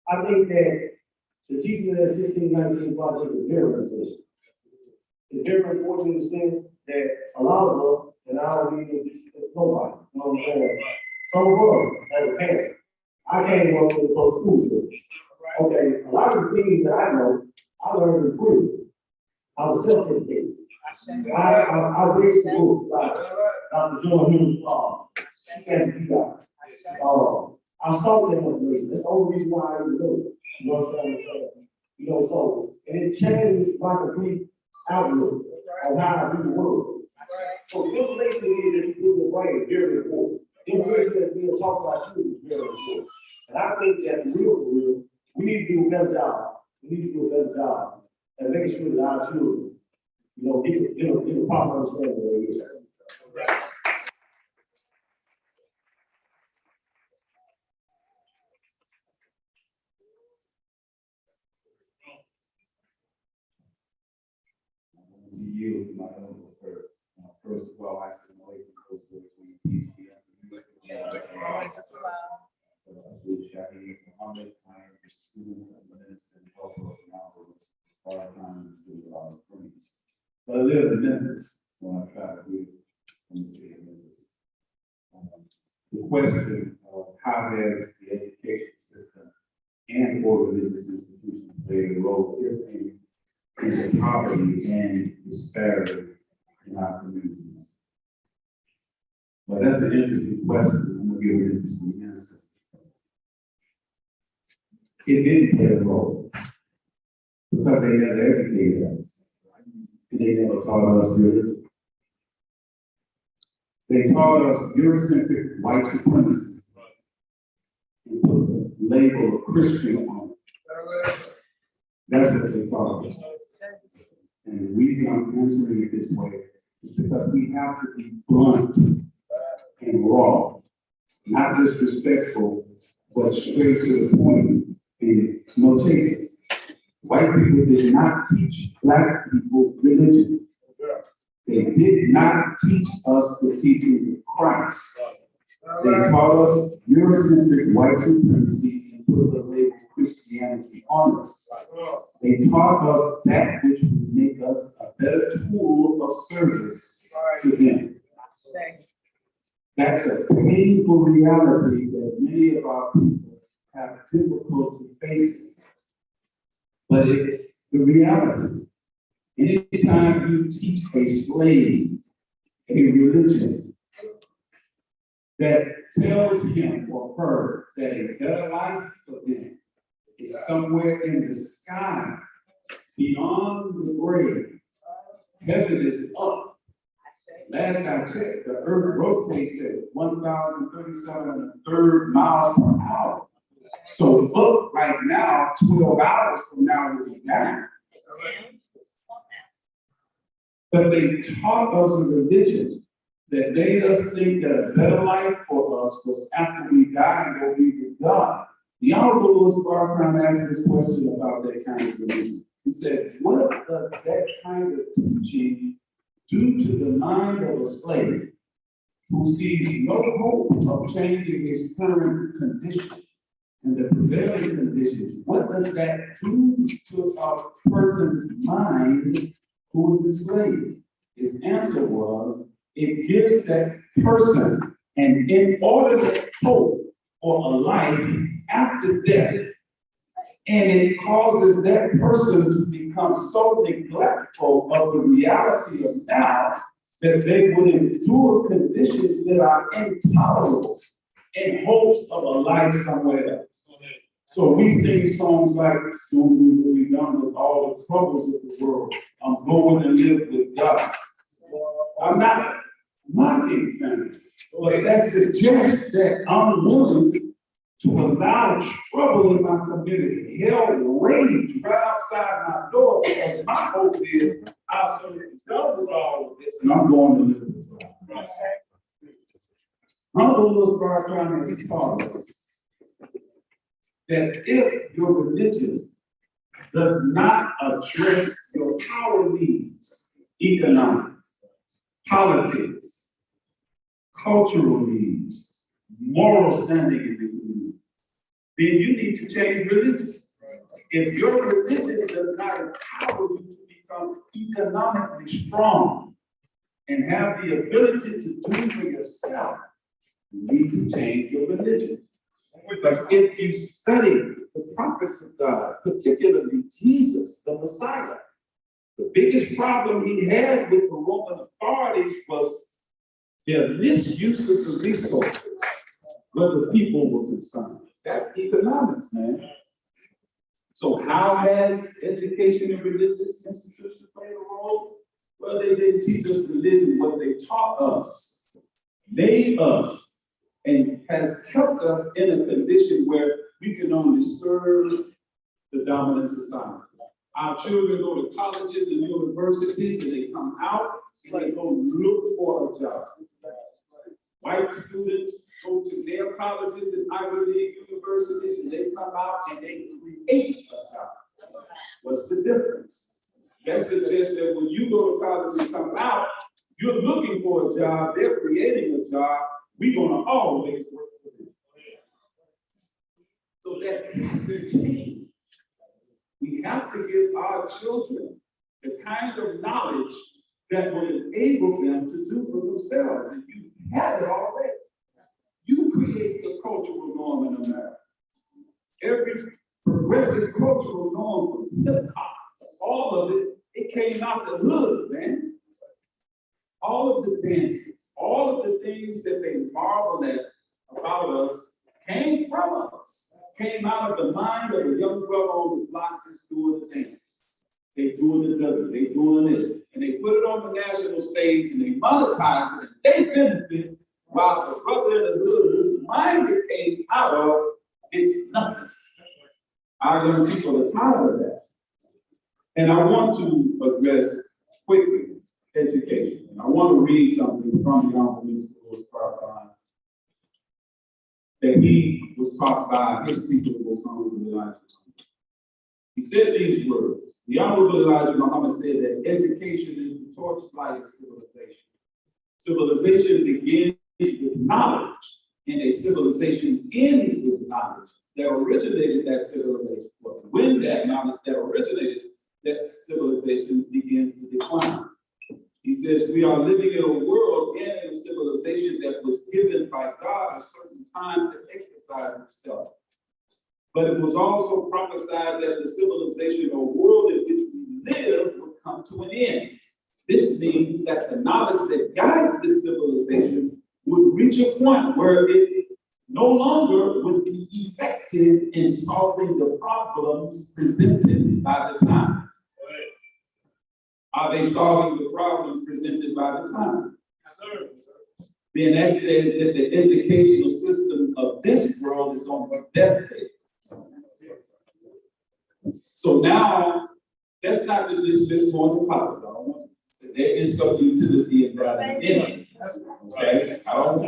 I think that the teaching of that 1619 project is very important. It's very important in the sense that a lot of us, and I don't mean nobody, you know what I'm saying? Some of us, as a parent, I came up with a close school system. Okay, a lot of the things that I know, I learned in prison. I was self-educated. I read the books like Dr. John Hughes, I saw that information. That's the only reason why I didn't know it. You know what I'm saying? You know, so, and it changed my complete outlook on how I do the world. So the information that you put in the brain is very important. The information that's being talked about you is very important. And I think that for real, we need to do a better job. We need to do a better job at making sure that our children, get a proper understanding of their history. To you, my elders first. First of all, I say no way to go to peace be unto you. Shahid Muhammad, I am the student of minister and helper of Yahweh, part-time student of Prince. But I live in Memphis, so I try to live in the state of Memphis. The question of how has the education system and or religious institutions played a role in poverty and disparity in our communities? But that's an interesting question. I'm gonna give an interesting answer. It didn't play a role because they never educated us. And they never taught us religion. They taught us Eurocentric white supremacy and put the label of Christian on it. That's what they taught us. And the reason I'm answering it this way is because we have to be blunt and raw, not disrespectful, but straight to the point and no chaser. White people did not teach black people religion. They did not teach us the teachings of Christ. They taught us Eurocentric white supremacy and put the label Christianity on us. They taught us that which would make us a better tool of service to them. That's a painful reality that many of our people have difficulty facing. But it's the reality. Anytime you teach a slave a religion that tells him or her that a better life for them is somewhere in the sky, beyond the grave, heaven is up. Last I checked, the earth rotates at 1,037 1/3 miles per hour. So up right now, 12 hours from now, we'll be down. But they taught us a religion that made us think that a better life for us was after we died and go be with God. The Honorable Louis Farrakhan asked this question about that kind of religion. He said, what does that kind of teaching do to the mind of a slave who sees no hope of changing his current condition and the prevailing conditions? What does that do to a person's mind who is enslaved? His answer was, it gives that person an inordinate hope for a life after death. And it causes that person to become so neglectful of the reality of now that they would endure conditions that are intolerable in hopes of a life somewhere else. So we sing songs like, soon we will be done with all the troubles of the world. I'm going to live with God. I'm not mocking them, but that suggests that I'm willing to allow trouble in my community, hell rage right outside my door, because my hope is I'll soon be done with all of this and I'm going to live with God. Honorable Louis Farrakhan has taught us that if your religion does not address your power needs, economics, politics, cultural needs, moral standing in the community, then you need to change religion. If your religion does not empower you to become economically strong and have the ability to do for yourself, you need to change your religion. Because if you study the prophets of God, particularly Jesus, the Messiah, the biggest problem he had with the Roman authorities was their misuse of the resources where the people were concerned. That's economics, man. So how has education and religious institutions played a role? Well, they didn't teach us religion. What they taught us made us and has kept us in a condition where we can only serve the dominant society. Our children go to colleges and universities and they come out and they go look for a job. White students go to their colleges and Ivy League universities and they come out and they create a job. What's the difference? That suggests that when you go to college and come out, you're looking for a job, they're creating a job, we're gonna always work for them. So that piece is key. We have to give our children the kind of knowledge that will enable them to do for themselves. And you have it already. You create the cultural norm in America. Every progressive cultural norm from hip hop, all of it, it came out the hood, man. All of the dances, all of the things that they marvel at about us came from us, came out of the mind of a young brother on the block just doing the dance. They doing the W, they doing this, and they put it on the national stage and they monetize it, and they benefit, while the brother in the hood whose mind it came out of, it's nothing. Our young people are tired of that. And I want to address quickly education. And I want to read something from the Honorable Minister Louis Farrakhan that he was taught by his teacher, was Honorable Elijah. He said these words. The Honorable Elijah Muhammad said that education is the torchlight of civilization. Civilization begins with knowledge, and a civilization ends with knowledge. That originated that civilization. Well, when that knowledge that originated that civilization begins to decline. He says, we are living in a world and in a civilization that was given by God a certain time to exercise itself. But it was also prophesied that the civilization or world in which we live would come to an end. This means that the knowledge that guides this civilization would reach a point where it no longer would be effective in solving the problems presented by the time. Are they solving the problems presented by the time? Yes, sir. Then that says that the educational system of this world is on its deathbed. So now, that's not to dismiss more than politics. There is some utility in that. Okay, I don't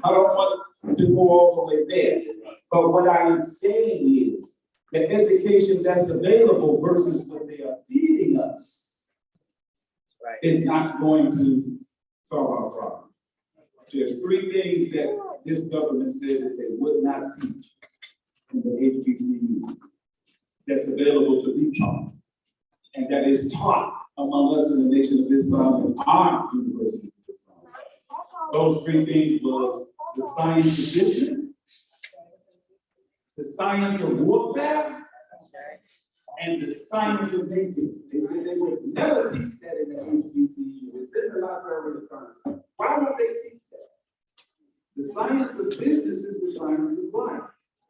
want to go all the way there. But what I am saying is the education that's available versus what they are feeding us is not going to solve our problem. There's three things that this government said that they would not teach in the HBCU that's available to be taught, and that is taught among us in the Nation of Islam and our University of Islam. Those three things was the science of business, the science of warfare, and the science of nature. They said they would never teach that in the HBCU. It's in the library of Congress. Why would they teach that? The science of business is the science of life.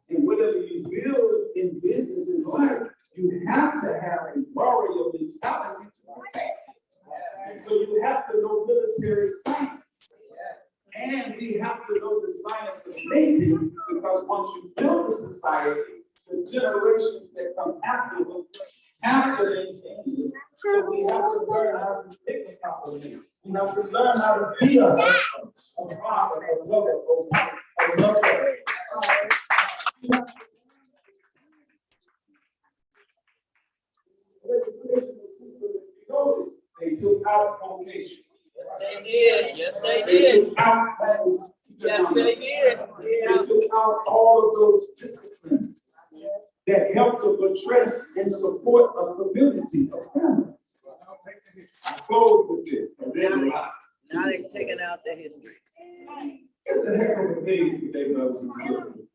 And whatever you build in business and life, you have to have a warrior mentality to protect it. And so you have to know military science. And we have to know the science of nature, because once you build a society, the generations that come after them have to maintain it. So we have to learn how to take the compliment. We have to learn how to be a husband, a father, a brother, a mother. Educational system, if you notice, they took out vocation. Yes, they did. Yes, they They did. took out language. Yes, they did. They took out all of those disciplines that help to buttress and support a community, a family. I close with this, and then a lot. Now they're taking out the history. It's a heck of a thing today, brothers and sisters,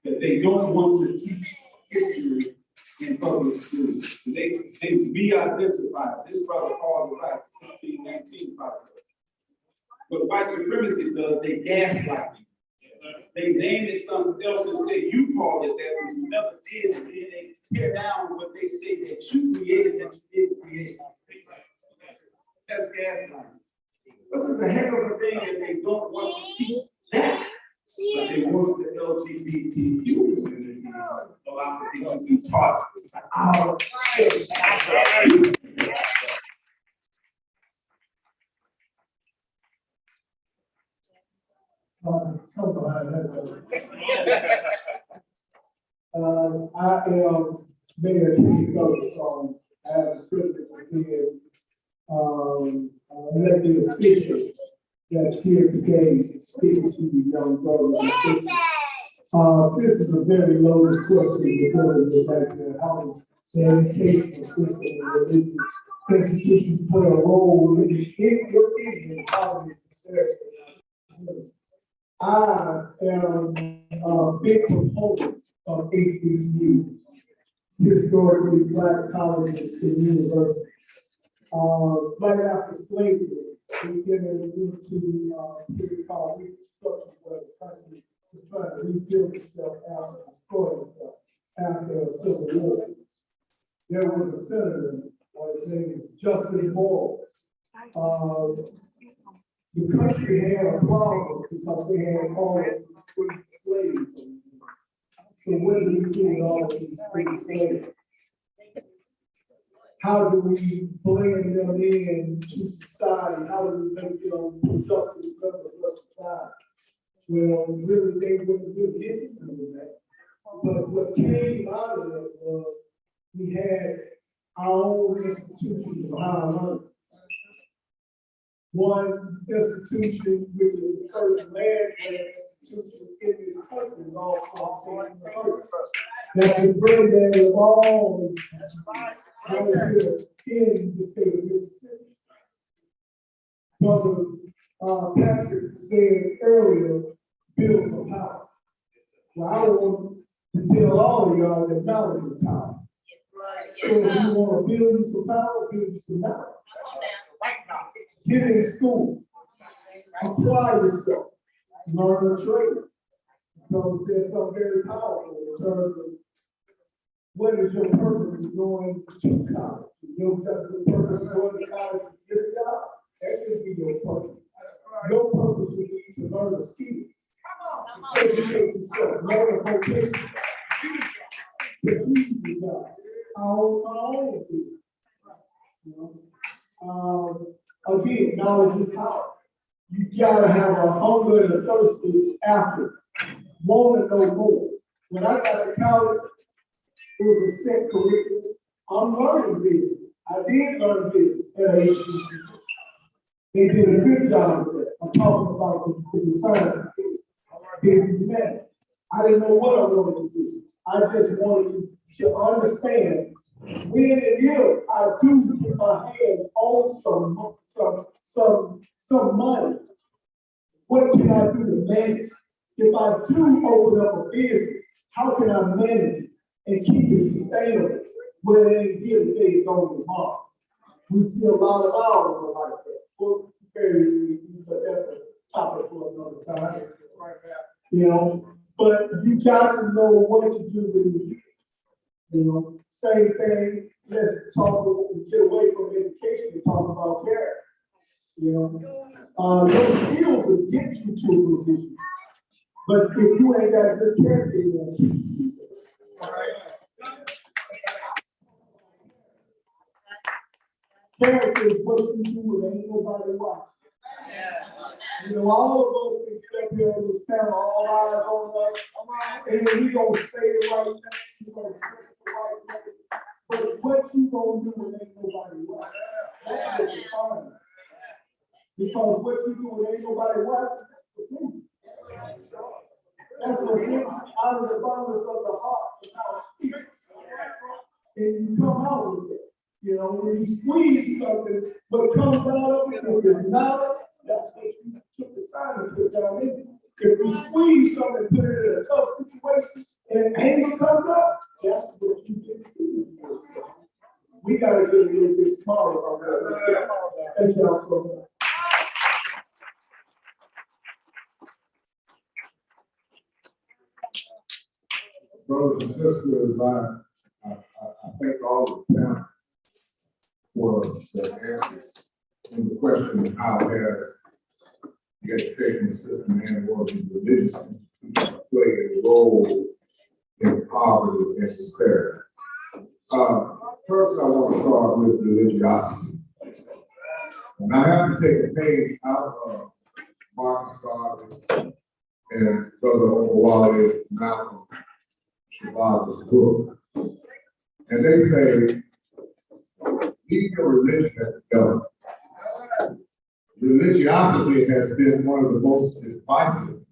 that they don't want to teach history in public schools. They re-identify. This brother called it right, 1619 project. What white supremacy does, they gaslight you. They name it something else and say you called it that, but you never did, and then they tear down what they say that you created that you didn't create. That's gaslighting. This is a heck of a thing that they don't want to teach that, but they want the LGBTQ community philosophy to be taught. I am Mayor Keith Ferguson. I have the privilege of being elected official that's here today speaking to you young brothers and sisters. This is a very loaded question because of how the educational system and religious institutions play a role in your evening how I am a big proponent of HBCU, historically black colleges and universities. Right after slavery, we get into a period called Reconstruction, where the country was trying to rebuild itself after destroying itself after a civil war. There was a senator, his name is Justin Moore. The country had a problem because they had all of these free slaves. So where do we get all of these free slaves? How do we blend them into society? How do we make them productive members of society? Well, really, they wouldn't really interested in that. But what came out of it was we had our own institutions of higher learning. One institution, which is the first land institution in this country, is all called university. That is granddaddy of all right here in the state of Mississippi. Brother Patrick said earlier, build some power. Well, I want to tell all of y'all that knowledge is power. So if you want to build some power, build some knowledge. Get in school, apply yourself, learn a trade. Brother said something very powerful in terms of what is your purpose of going to college? Your purpose of going to college to get a job? That should be your purpose. Your purpose would be to learn a skill. Educate yourself, learn a vocation. To use the job. Our own people. Again, knowledge is power. You gotta have a hunger and a thirst after. Want to know more. When I got to college, it was a set curriculum. I'm learning business. I did learn business at HBCU. They did a good job with that. I'm talking about the science of business management. I didn't know what I wanted to do. I just wanted to understand when and if I do get my hands on some money, what can I do to manage? If I do open up a business, how can I manage it and keep it sustainable where it ain't here today, going tomorrow? We see a lot of hours like that. For various reasons, but that's a topic for another time. You know, but you got to know what to do when you get. You know, same thing. Let's talk. Get away from education and talk about character. You know, those skills will get you to a position, but if you ain't got good character, you won't keep you. Character is what you do when ain't nobody watching. You know, all of us can get up here on this camera, all eyes on us, and then we gonna say the right thing, we gonna say the right thing. But what you gonna do when ain't nobody watching? That's what you're finding. Because what you do when ain't nobody watching, that's what's in out of the abundance of the heart, the mouth speaks. And you come out with it. You know, when you squeeze something, what comes out of it, if it's knowledge, that's what you took the time to put down in it. If you squeeze something, put it in a tough situation, and anger comes up, that's what you get to do. We gotta get a little bit smarter on that. Thank y'all so much. Brothers and sisters, I thank all the panel for the answers. And the question, how has the educational system and or the religious institution played a role in poverty and disparity? First, I want to start with religiosity. And I have to take a page out of Marcus Garvey and Brother Owawale Malcolm Shabazzi's book. And they say, leave your religion at the door. Religiosity has been one of the most divisive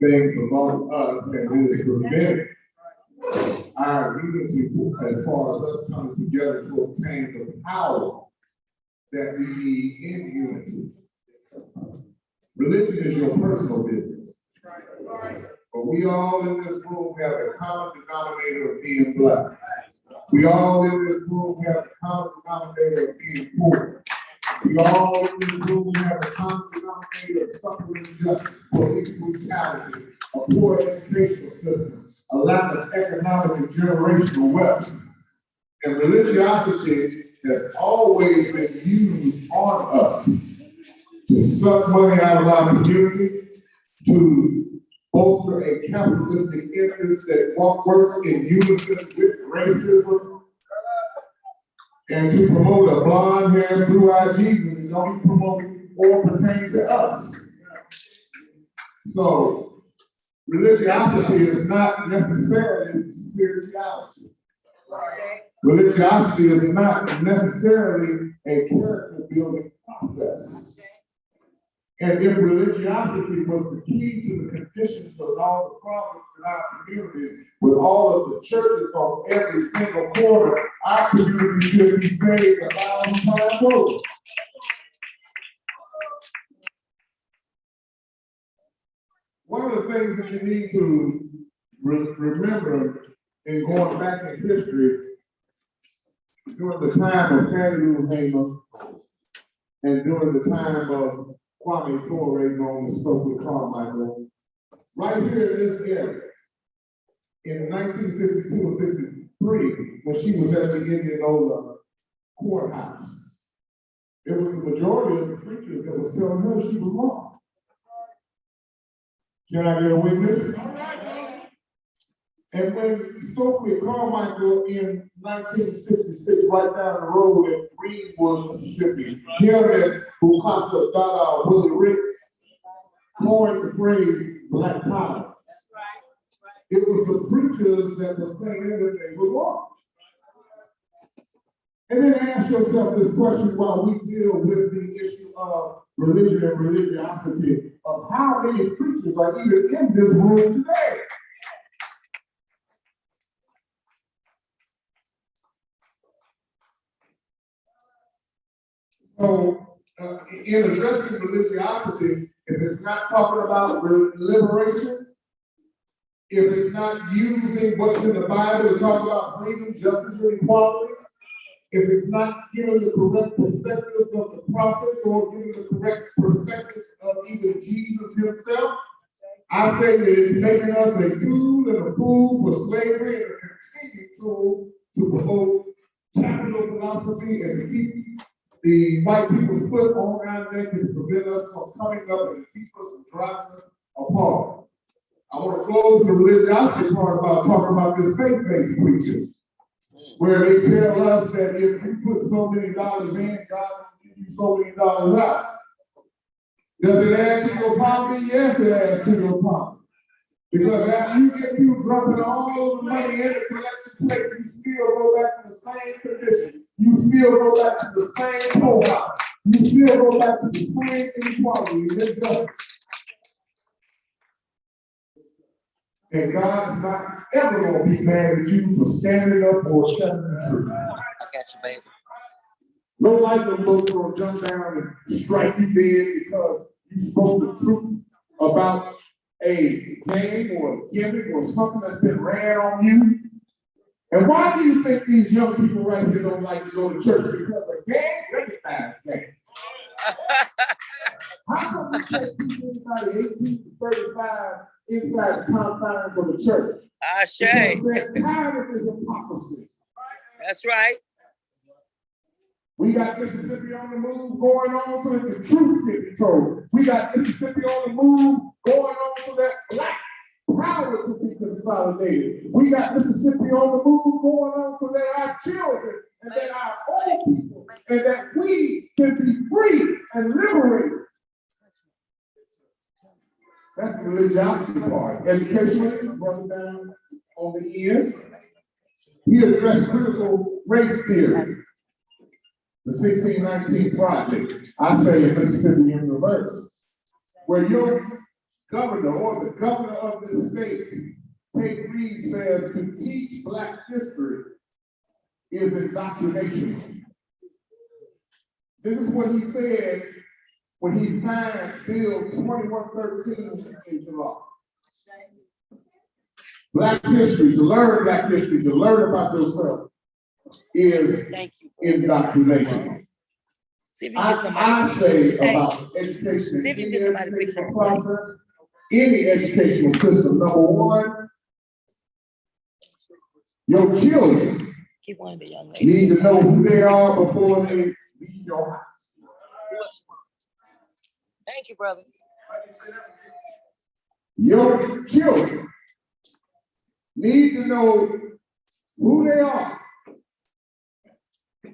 things among us, and it has prevented our unity as far as us coming together to obtain the power that we need in unity. Religion is your personal business. But we all in this room have a common denominator of being black. We all in this room have a common denominator of being poor. We all in this room have a common denominator of suffering injustice, police brutality, a poor educational system, a lack of economic and generational wealth. And religiosity has always been used on us to suck money out of our community, to bolster a capitalistic interest that works in unison with racism, and to promote a blonde-haired, blue-eyed Jesus that don't even promote or pertain to us. So, religiosity is not necessarily spirituality. Religiosity is not necessarily a character-building process. And if religiosity was the key to the conditions of all the problems in our communities, with all of the churches on every single corner, our community should be saved 1,000 times over. One of the things that you need to remember in going back in history, during the time of Fannie Lou Hamer and during the time of Kwame Ture, known as Stokely Carmichael, right here in this area, in 1962 and 63, when she was at the Indianola courthouse, it was the majority of the preachers that was telling her she was wrong. Can I get a witness? And when Stokely Carmichael in 1966, right down the road in Greenwood, Mississippi, him and Bukasa Dada Willie Ricks coined the phrase Black Power. It was the preachers that were saying that they were wrong. And then ask yourself this question while we deal with the issue of religion and religiosity, of how many preachers are even in this room today. So, in addressing religiosity, if it's not talking about liberation, if it's not using what's in the Bible to talk about freedom, justice, and equality, if it's not giving the correct perspectives of the prophets or giving the correct perspectives of even Jesus himself, I say that it's making us a tool and a fool for slavery and a continued tool to promote capital philosophy and to keep the white people's foot on our neck and prevent us from coming up and keep us from driving us apart. I want to close the religiosity part about talking about this faith-based preaching, where they tell us that if you put so many dollars in, God will give you so many dollars out. Does it add to your poverty? Yes, it adds to your poverty. Because after you get through dropping all the money in the collection plate, you still go back to the same condition. You still go back to the same poorhouse. You still go back to the same inequality and injustice. And God's not ever going to be mad at you for standing up or telling the truth. I got you, baby. No like them folks gonna jump down and strike you dead because you spoke the truth about a game or a gimmick or something that's been ran on you. And why do you think these young people right here don't like to go to church? Because a gang recognized game. How come we take people inside 18 to 35 inside the confines of the church? Ashe. Because they're tired of this hypocrisy. That's right. We got Mississippi on the move going on so that the truth can be told. We got Mississippi on the move going on so that black power can be consolidated. We got Mississippi on the move going on so that our children and that our old people and that we can be free and liberated. That's the religiosity part. Educationally, brother down on the end, he addressed critical race theory. The 1619 Project, I say in Mississippi University, where your governor or the governor of this state, Tate Reed, says to teach Black history is indoctrination. This is what he said when he signed Bill 2113 into law. Black history, to learn Black history, to learn about yourself is indoctrination. I say about education, any educational process, any educational system, number one, your children need to know who they are before they leave your house. Thank you, brother. Your children need to know who they are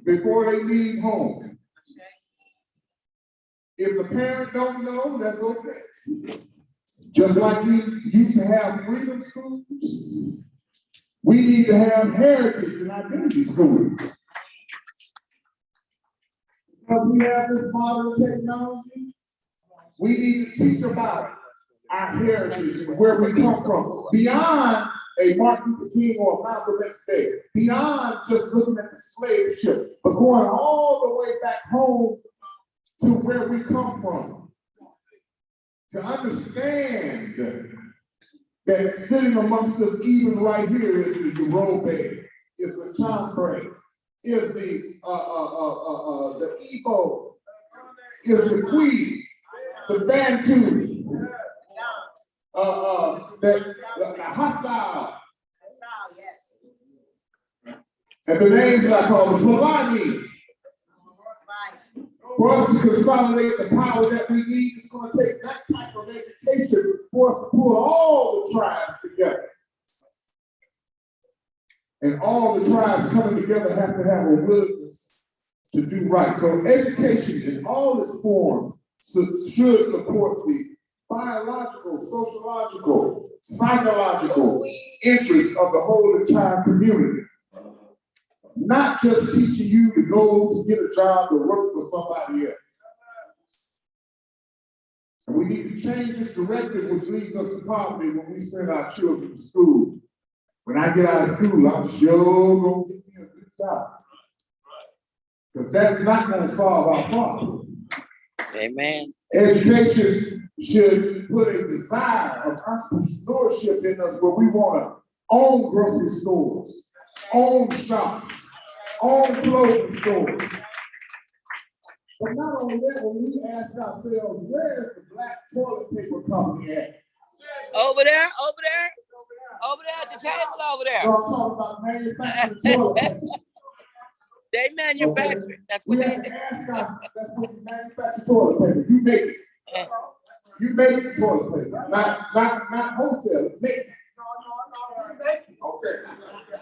before they leave home. If the parent don't know, that's okay. Just like we used to have freedom schools, we need to have heritage and identity schools. Because we have this modern technology, we need to teach about our heritage and where we come from, beyond a Martin Luther King or a Malcolm X Day, beyond just looking at the slave ship, but going all the way back home to where we come from. To understand that sitting amongst us even right here is the Yoruba, is the Chambray, is the Igbo, is the Cree, the Bantu, the Hassau, and the names that I call the Fulani. For us to consolidate the power that we need, it's going to take that type of education for us to pull all the tribes together. And all the tribes coming together have to have a willingness to do right. So education in all its forms should support the biological, sociological, psychological interest of the whole entire community. Not just teaching you to go to get a job to work for somebody else. And we need to change this directive, which leads us to poverty when we send our children to school. When I get out of school, I'm sure gonna get me a good job. Because that's not gonna solve our problem. Amen. Education should put a desire of entrepreneurship in us where we wanna own grocery stores, own shops, own clothing stores. But not only that, when we ask ourselves, where's the black toilet paper company at? Over there at the table over there. So I'm talking about manufacturing toilet paper. They manufacture. That's what We they have do. to ask ourselves, that's what you manufacture toilet paper. You make it. You make the toilet paper, not wholesale, make it. Okay.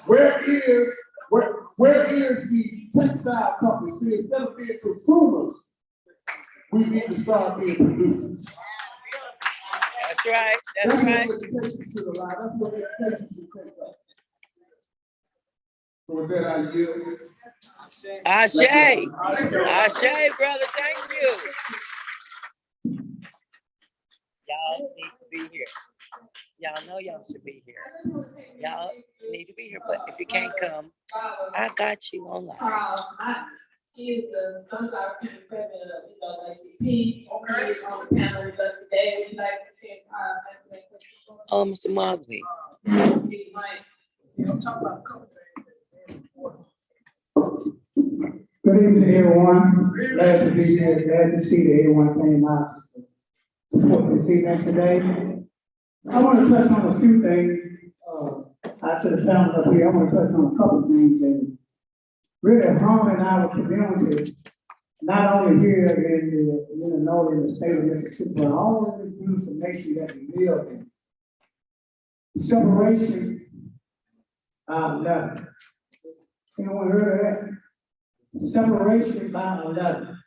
Where is the textile company? See, instead of being consumers, we need to start being producers. That's right. That's That's right. what education should allow. That's what education should take us. So with that, I yield. Ashe. Ashe, brother. Thank you. Y'all need to be here. Y'all know y'all should be here. Y'all need to be here, but if you can't come, I got you online. Carl, he is the Sunflower County president of LACP. He is on the panel with us today. Would you like to take answer that question? Oh, Mr. Mosley. Big Mike. Good evening, everyone. Glad to be here. Glad to see that everyone came out to support this event today. I want to touch on a few things. After the panel up here, I want to touch on a couple of things that really harming our community, not only here in the state of Mississippi, but all of this beautiful nation that we live in. Separation by 11. Anyone heard of that? Separation by 11.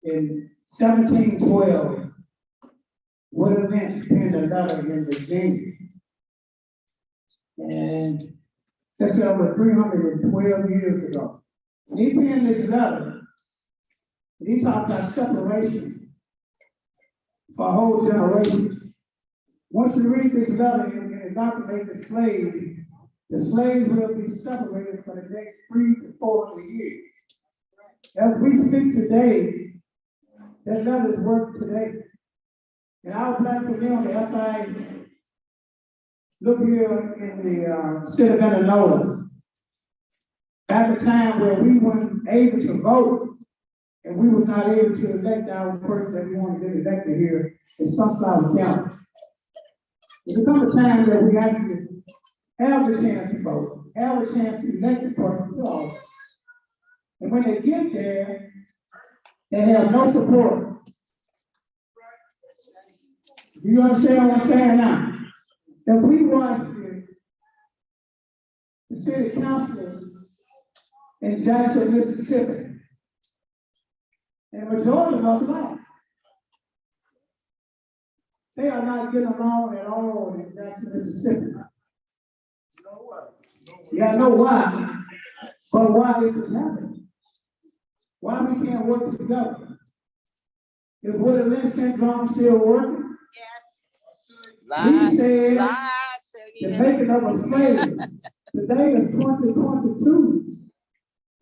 In 1712, William Lynch penned a letter in Virginia. And that's over 312 years ago. And he penned this letter, and he talked about separation for a whole generation. Once you read this letter and inoculate the slaves will be separated for the next 300 to 400 years. As we speak today, that letter is working today. In our black community, as I look here in the city of Enola, at the time where we weren't able to vote, and we was not able to elect our person that we wanted to get elected here in Sunflower County. It becomes a time that we actually have the chance to vote, have the chance to elect the person to office. And when they get there, they have no support. Do you understand what I'm saying now? If we watch the city councilors in Jackson, Mississippi, and the majority of them are black. They are not getting along at all in Jackson, Mississippi. Yeah, I know why, but why is it happening? Why we can't work together? Is Willie Lynch syndrome still working? He said the making of a slave. Today is 2022.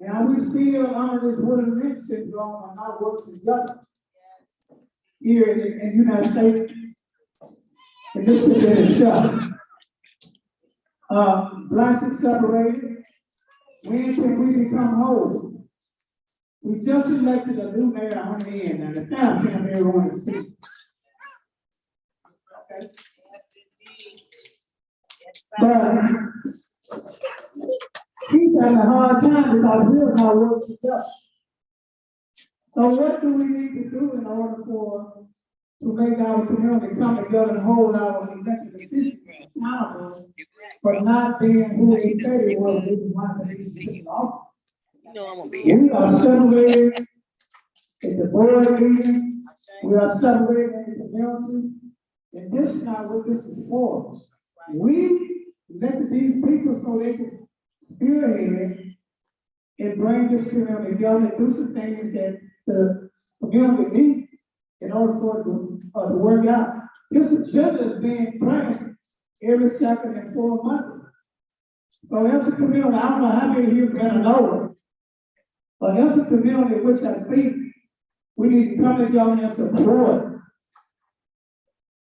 And we still under this Willie Lynch syndrome and not working together. Here in the United States, and this is in itself. Blacks are separated. When can we become whole? We just elected a new mayor on the end, and it's now time for everyone to see. Okay. But he's having a hard time because we're not working together. So what do we need to do in order to make our community come together and hold our elected officials accountable for not being who they say they were when they wanted to be in office? You know I'm gonna be here. We are separated in the board meeting. We are separated in the community. And this is not what this is for. We elected these people so they could spearhead and bring this community together and do some things that the community needs in order for it to work out. This agenda is being pressed every second and 4 months. So as a community, I don't know how many of you have been over, But as a community which I speak, we need to come together and support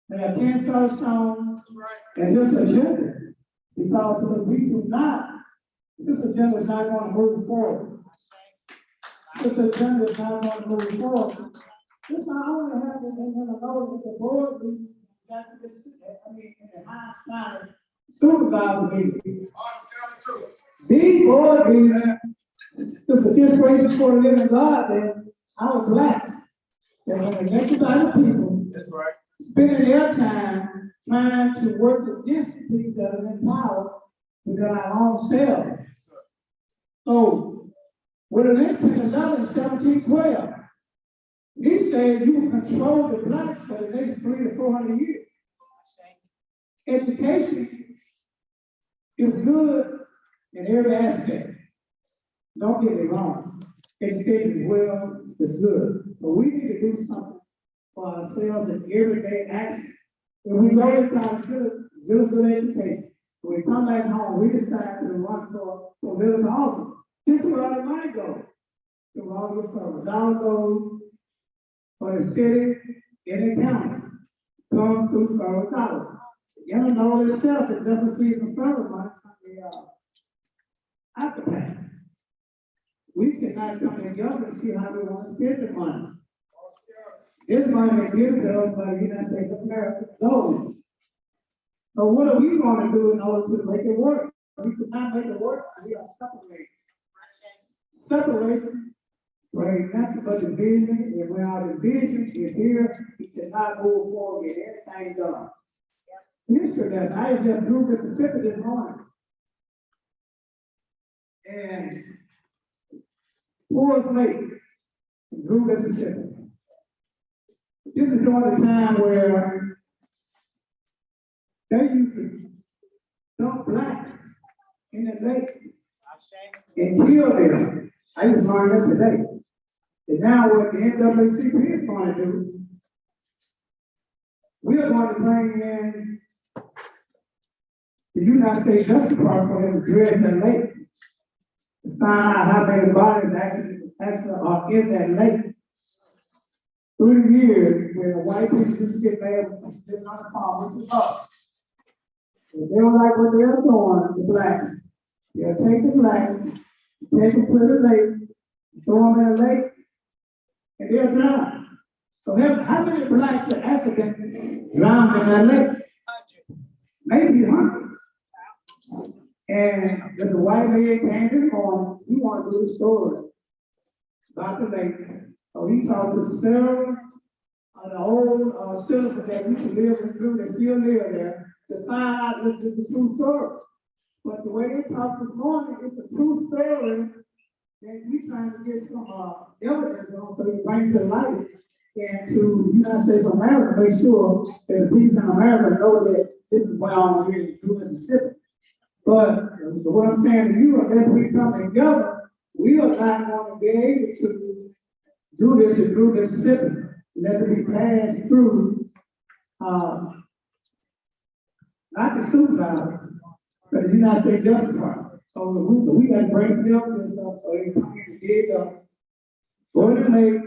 the Ken Featherstone and this agenda. Because if we do not, this agenda is not going to move forward. This agenda is not going to move forward. This not only happened in the notice the board meeting, that's in the high standard supervisor meeting. These board meetings, this is just waiting for the living God, then our blacks, that when elected by the people, That's right. spending their time trying to work against the people that are in power within our own selves. So, with an instant of 1712, he said you will control the blacks for the next 300 to 400 years. Education is good in every aspect. Don't get me wrong. Education is well, it's good. But we need to do something for ourselves in everyday action. If we go to college, get a good education. When we come back home, we decide to run for political office. This is where all the money goes. The money goes from the dollar goes for the city and the county. Come through federal college. You don't know itself, it doesn't see the federal money from the afterpay. We cannot come together and see how we want to spend the money. This money is given to us by the United States of America government. So what are we going to do in order to make it work? We cannot make it work, we are separated. Separation, where it's nothing but division, and when our division is here, we cannot move forward and get anything done. Yesterday, I just drew Mississippi this morning. And Forest Lake, Drew, Mississippi. This is during the time where they used to dump blacks in the lake and kill them. I just learned that today. And now what the NAACP is going to do, we are going to bring in the United States Justice Department for them to dredge that lake to find out how many bodies actually are in that lake. 3 years when the white people just get mad with this on the farm, which is us. If they don't like what they're doing, the blacks, they'll take the blacks, take them to the lake, throw them in the lake, and they'll drown. So how many blacks are African drowned in that lake? Maybe hundreds. And there's a white man came to the morning, he wanted to do a story about the lake. So he talked to several of the old citizens that used to live in Drew, that still live there, to find out this is the true story. But the way they talked this morning, it's a true story that we trying to get some evidence on, so we bring to light and to the United States of America, make sure that the people in America know that this is going on here in Drew, Mississippi. But what I'm saying to you, unless we come together, we are not going to be able to do this in Drew, Mississippi, unless it be passed through, not the supervisor, but the United States Justice Department. So we got to break the evidence up so they come in and dig up, go to the lake,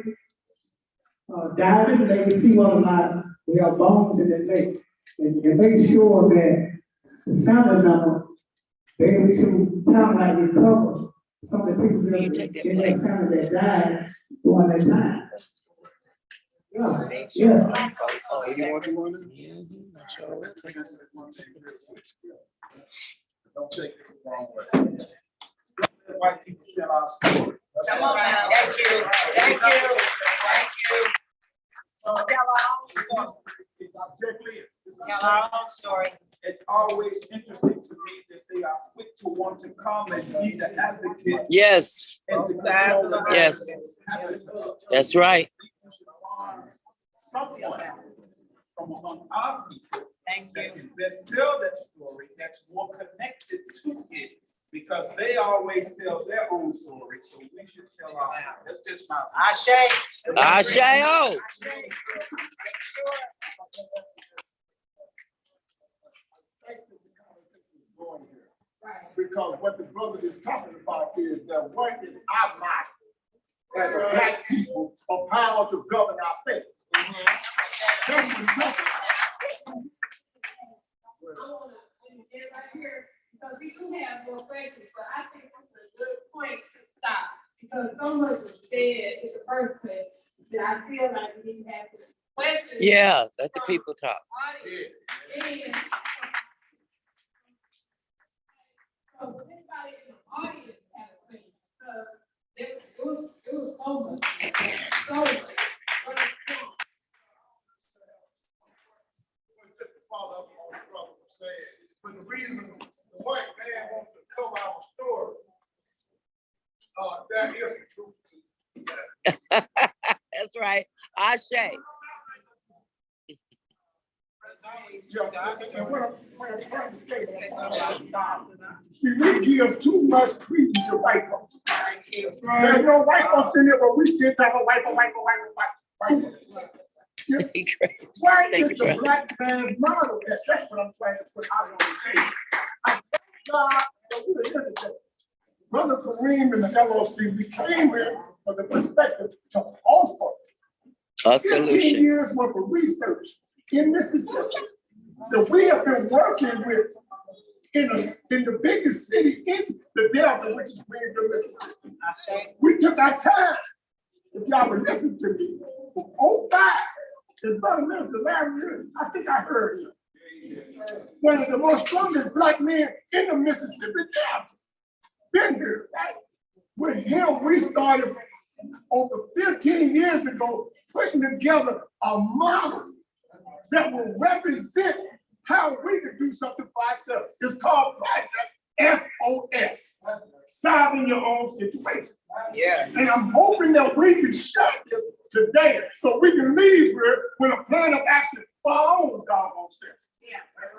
dive in the lake and see whether or not we have bones in the lake, and make sure that the family member be able to kind of like recover some of the people in their family that died during that time. Yeah, yeah. Don't take it the wrong way. White people tell our story. Come on now. Thank you. Thank you. Thank you. Tell our own story. Tell our own story. It's always interesting to me that they are quick to want to come and be the advocate. Yes. And to control the Yes. narrative. That's right. Someone from among our people Thank that can best tell that story that's more connected to it, because they always tell their own story, so we should tell our own. That's just my. Ashe-o. Because what the brother is talking about is that what is our body? as a black people of how to govern ourselves. That's the truth. I want to get right here, because we do have more questions, but I think this is a good point to stop. Because so much was said in the first place, that I feel like we need to have some questions. Yeah, let the people talk. Audience. And so anybody in the audience have a question, because it was so much, so much. What is wrong? Just to follow up on what brother was saying, but the reason the white man wants to cover our story, that is the truth. That's right. Ashe. Yeah, and what I'm trying to say, see, we give too much credence to white folks. There's no white folks in there, but we still talk about white folks. Yeah. Why is the black man's model? That's what I'm trying to put out on the table. I thank God that we're here today. Brother Kareem and the LOC, we came here for the perspective to offer A 15 solution. years worth of research in Mississippi that we have been working with in the biggest city in the Delta, which is Greenville, Mississippi. We took our time. If y'all would listen to me, from 05, his brother Minister Larry, I think I heard him. One of the most strongest black men in the Mississippi Delta. Been here, right? With him, we started over 15 years ago, putting together a model that will represent how we could do something for ourselves. It's called Project SOS, Solving Your Own Situation. Yeah. And I'm hoping that we can share this today so we can leave here with a plan of action for our own doggone self.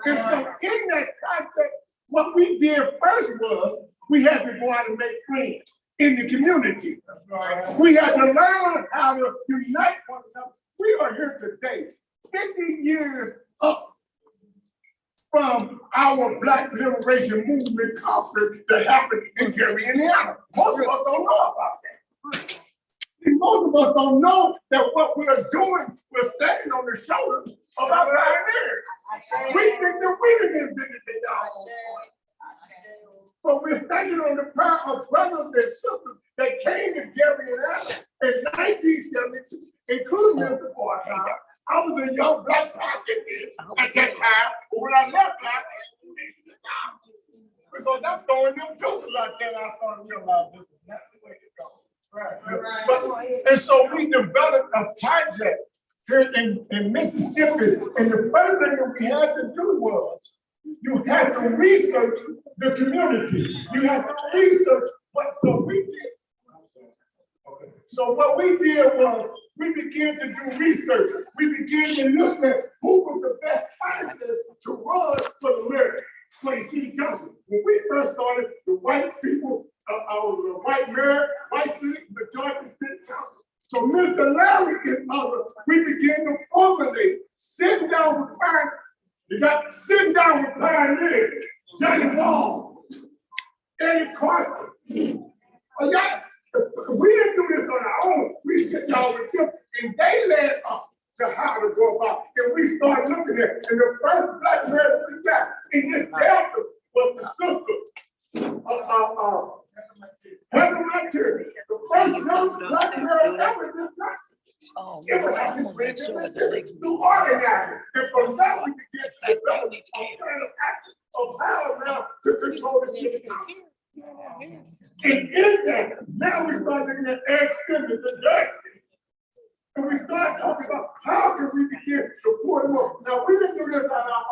And so in that project, what we did first was we had to go out and make friends in the community. We had to learn how to unite one another. We are here today, 50 years up from our Black Liberation Movement conference that happened in Gary, Indiana. Most of us don't know about that. And most of us don't know that what we are doing, we're standing on the shoulders of our pioneers. We think that we didn't invent the doggone point. But we're standing on the power of brothers and sisters that came to Gary, Indiana in 1972, including Mr. Farrakhan. I was a young black activist at that time, but when I left, because I'm throwing them deuces out there, and I started realizing this is not the way to go. Right. And so we developed a project here in Mississippi, and the first thing that we had to do was you had to research the community. You had to research what so we did. So what we did was we began to do research. We began to look at who was the best candidate to run for the mayor, for the city council. When we first started, the white people, the white mayor, white city, majority city council. So Mr. Larry and others, we began to formulate, sitting down with pioneers, Johnny Wall, Eddie Carter. We didn't do this on our own. We sit down with them, and they led us to how to go about. And we started looking at it. And the first black man that we got in this Delta was the sister Heather Martin, the first young black man ever in this country. Oh, It was I'm gonna make sure that they can through organizing. And from that, we began to develop a plan of action of how now to control the city council. And in that, now we start looking at Ed Simmons and Doug. And we start talking about how can we begin to pour them up. Now, we didn't do this on our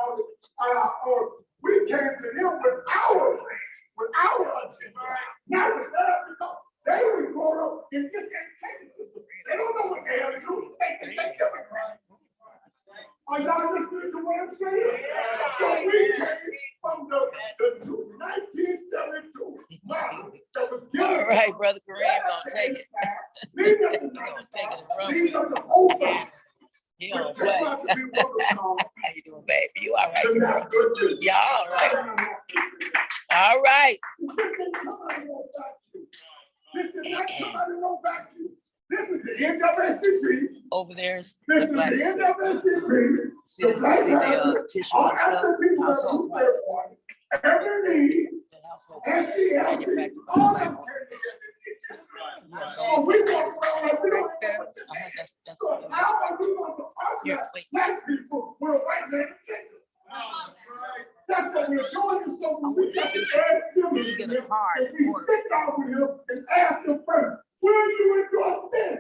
own. We came to them with our plan, with our agenda. Now, with that, because they were growing up in this education system. They don't know what the hell to do. They think they're Democrats. Are y'all listening to what I'm saying? So we came from the 1972 model that was given. All right, Brother Kareem, gonna take it. Lead up to Take it from lead up to over. You don't play. How you doing, baby? You all right, girl? Yeah, all right. All right. This is not somebody no vacuum. This is the NAACP. Over there is This the is black. the NAACP. See the tissue All and stuff, African people that household do their part. Every need, the household products SCLC, manufactured by all black them. women. Yeah, So we walk around like we don't. That's So how are we going to Here, argue wait. black people with a white man? That's what we're doing. And so when we get to Ed Simmons You get a here, card, and we order. sit down with him and ask him first, will you endorse this?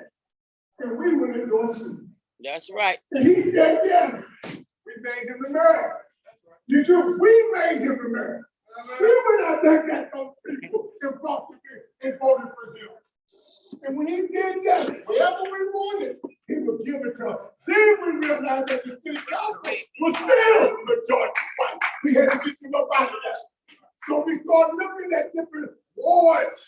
And we will endorse it. That's right. And he said yes. We made him the mayor. Did you? We made him the mayor. We went out there and got those people and brought them in and voted for him. And when he did that, whatever we wanted, he would give it to us. Then we realized that the city council was still majority white. We had to get them up out of that. So we started looking at different wards.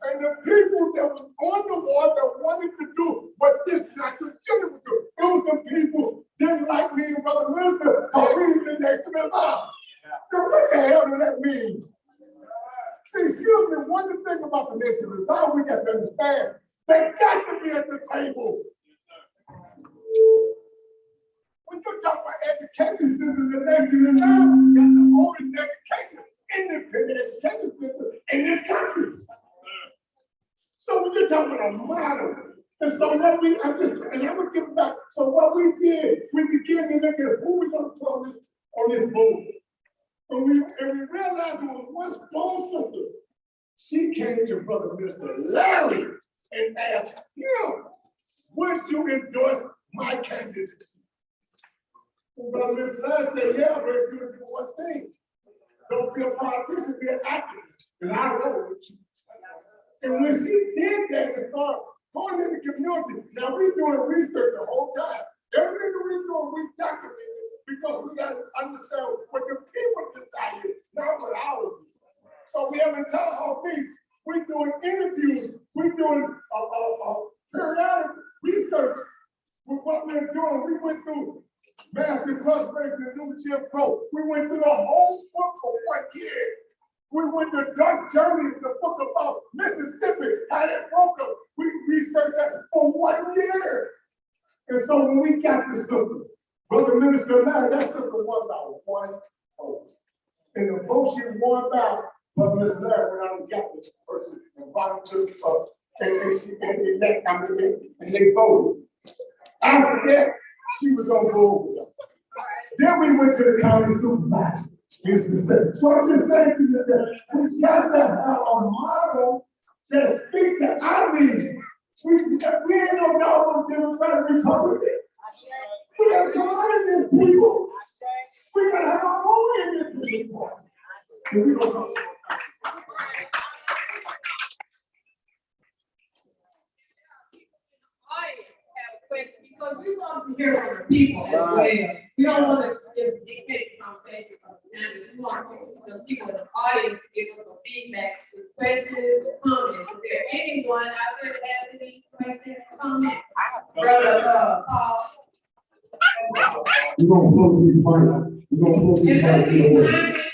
And the people that was on the ward that wanted to do what this Dr. Jenner would do, it was the people didn't like me and Brother Minister, or we the next to the law. Now what the hell does that mean? See, excuse me, one thing about the nation is how we got to understand, they got to be at the table. When you talk about education system, the nation is now got the oldest education, independent education system in this country. So we just talking about a model. And so what we, and I would give back, so what we did, we began to look at who we gonna put on this board. And we realized there was one small sister. She came to Brother Mr. Larry and asked him, would you endorse my candidacy? And Brother Mr. Larry said, yeah, but you're gonna do one thing. Don't be a politician, be an activist. And I roll with you. And when she did that and started going in the community, now we're doing research the whole time. Everything that we're doing, we document it because we got to understand what the people decided, not what ours do. So we have a town hall meeting. We're doing interviews. We're doing periodic research with what we're doing. We went through mass incarceration, the new Jim Crow. We went through the whole book for 1 year. We went to Dark Journey, the book about Mississippi, how that broke up. We researched that for 1 year. And so when we got this system, Brother Minister Larry, that system won about 1 vote. And the vote she won by, Brother Minister Larry went out and got this person and brought him to and they voted. After that, she was gonna go with us. Then we went to the county supervisor. So I'm just saying to you that we got to have a model that speaks to our needs. We ain't no dog Democratic Republican. We got to come out of this people. We got to have our own independent party. And we don't know. Because we want to hear from the people as well. We don't want to just dictate the conversation from the time. We want the people in the audience to give us some feedback, some questions, comments. Is there anyone out there that has any questions or comments? Brother, Paul. We're gonna close this fight. We're gonna close this fight.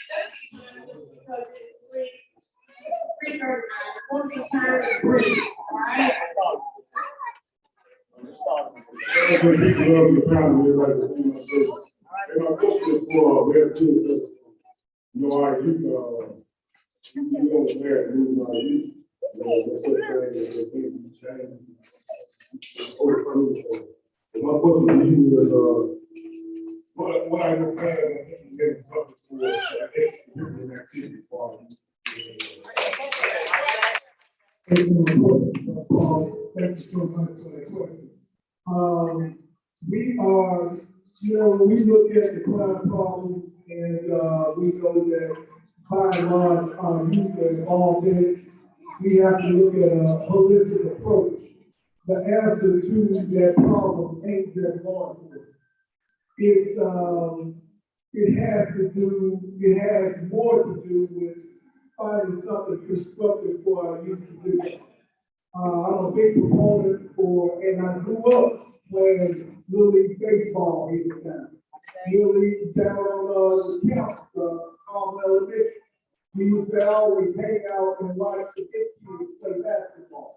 My question to you is, what I will plan on getting something for the activity for you. Thank you so much for that question. We are, when we look at the crime problem and we know that by and large our youth are involved in it, we have to look at a holistic approach. The answer to that problem ain't just law enforcement. It has more to do with finding something constructive for our youth to do. I'm a big proponent and I grew up playing Little League baseball here in town. Little League down on the campus, Carmel Elementary. We used to always hang out and watch the big kids play basketball.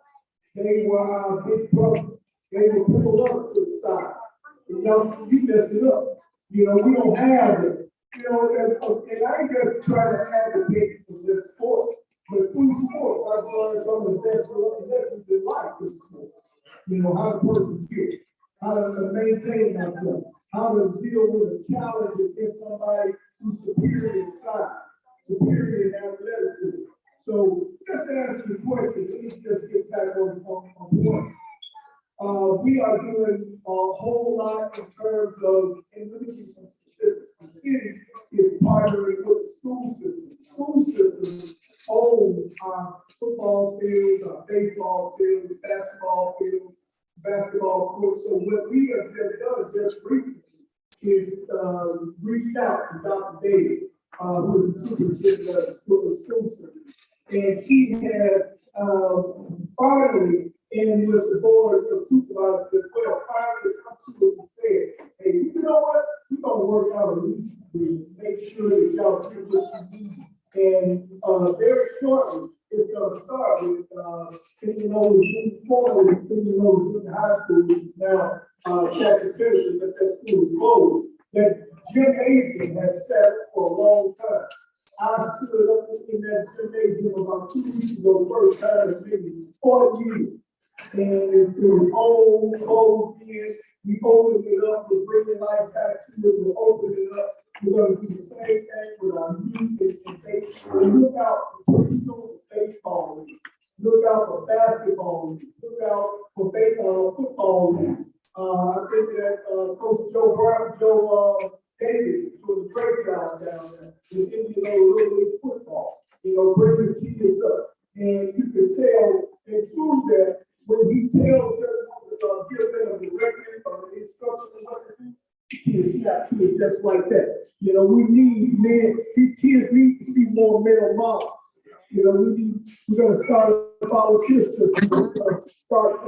They were our big brothers. They would pull us to the side. You know, you mess it up. You know, we don't have it. You know, and I ain't just trying to advocate for this sport, but through sport, I've learned some of the best lessons in life with sport. You know, how to persevere, how to maintain myself, how to deal with a challenge against somebody who's superior in size, superior in athleticism. So just to answer the question, let me just get back on point. We are doing a whole lot in terms of, and let me give you some specifics. The city is partnering with the school system. The school system owns our football fields, our baseball fields, basketball courts. So what we have just done just recently is reached out to Dr. Davis, who is the superintendent of the school system. And she has finally, and with the board of supervisors as well, finally come to us and said, hey, you know what? We're gonna work out a lease to make sure that y'all get what you need. And very shortly, it's gonna start with Indianola formerly Indianola Junior High School, which is now Cascade, but that school is closed. That gymnasium has sat for a long time. I stood up in that gymnasium about 2 weeks ago, first time in maybe 40 years. And it was old, closed in. We opened it up, we're bringing life back to it, we're opening it up. We're gonna do the same thing with our youth and baseball. Look out for preschool baseball league. Look out for basketball league. Look out for football league. I think that Coach Joe Davis is doing a great job down there with Indianola Little League football. You know, bringing kids up. And you can tell and prove that when he tells them, give them a directive or an instruction what to do, kids got kids just like that. You know, we need men, these kids need to see more male models. You know, we're gonna start a volunteer system, start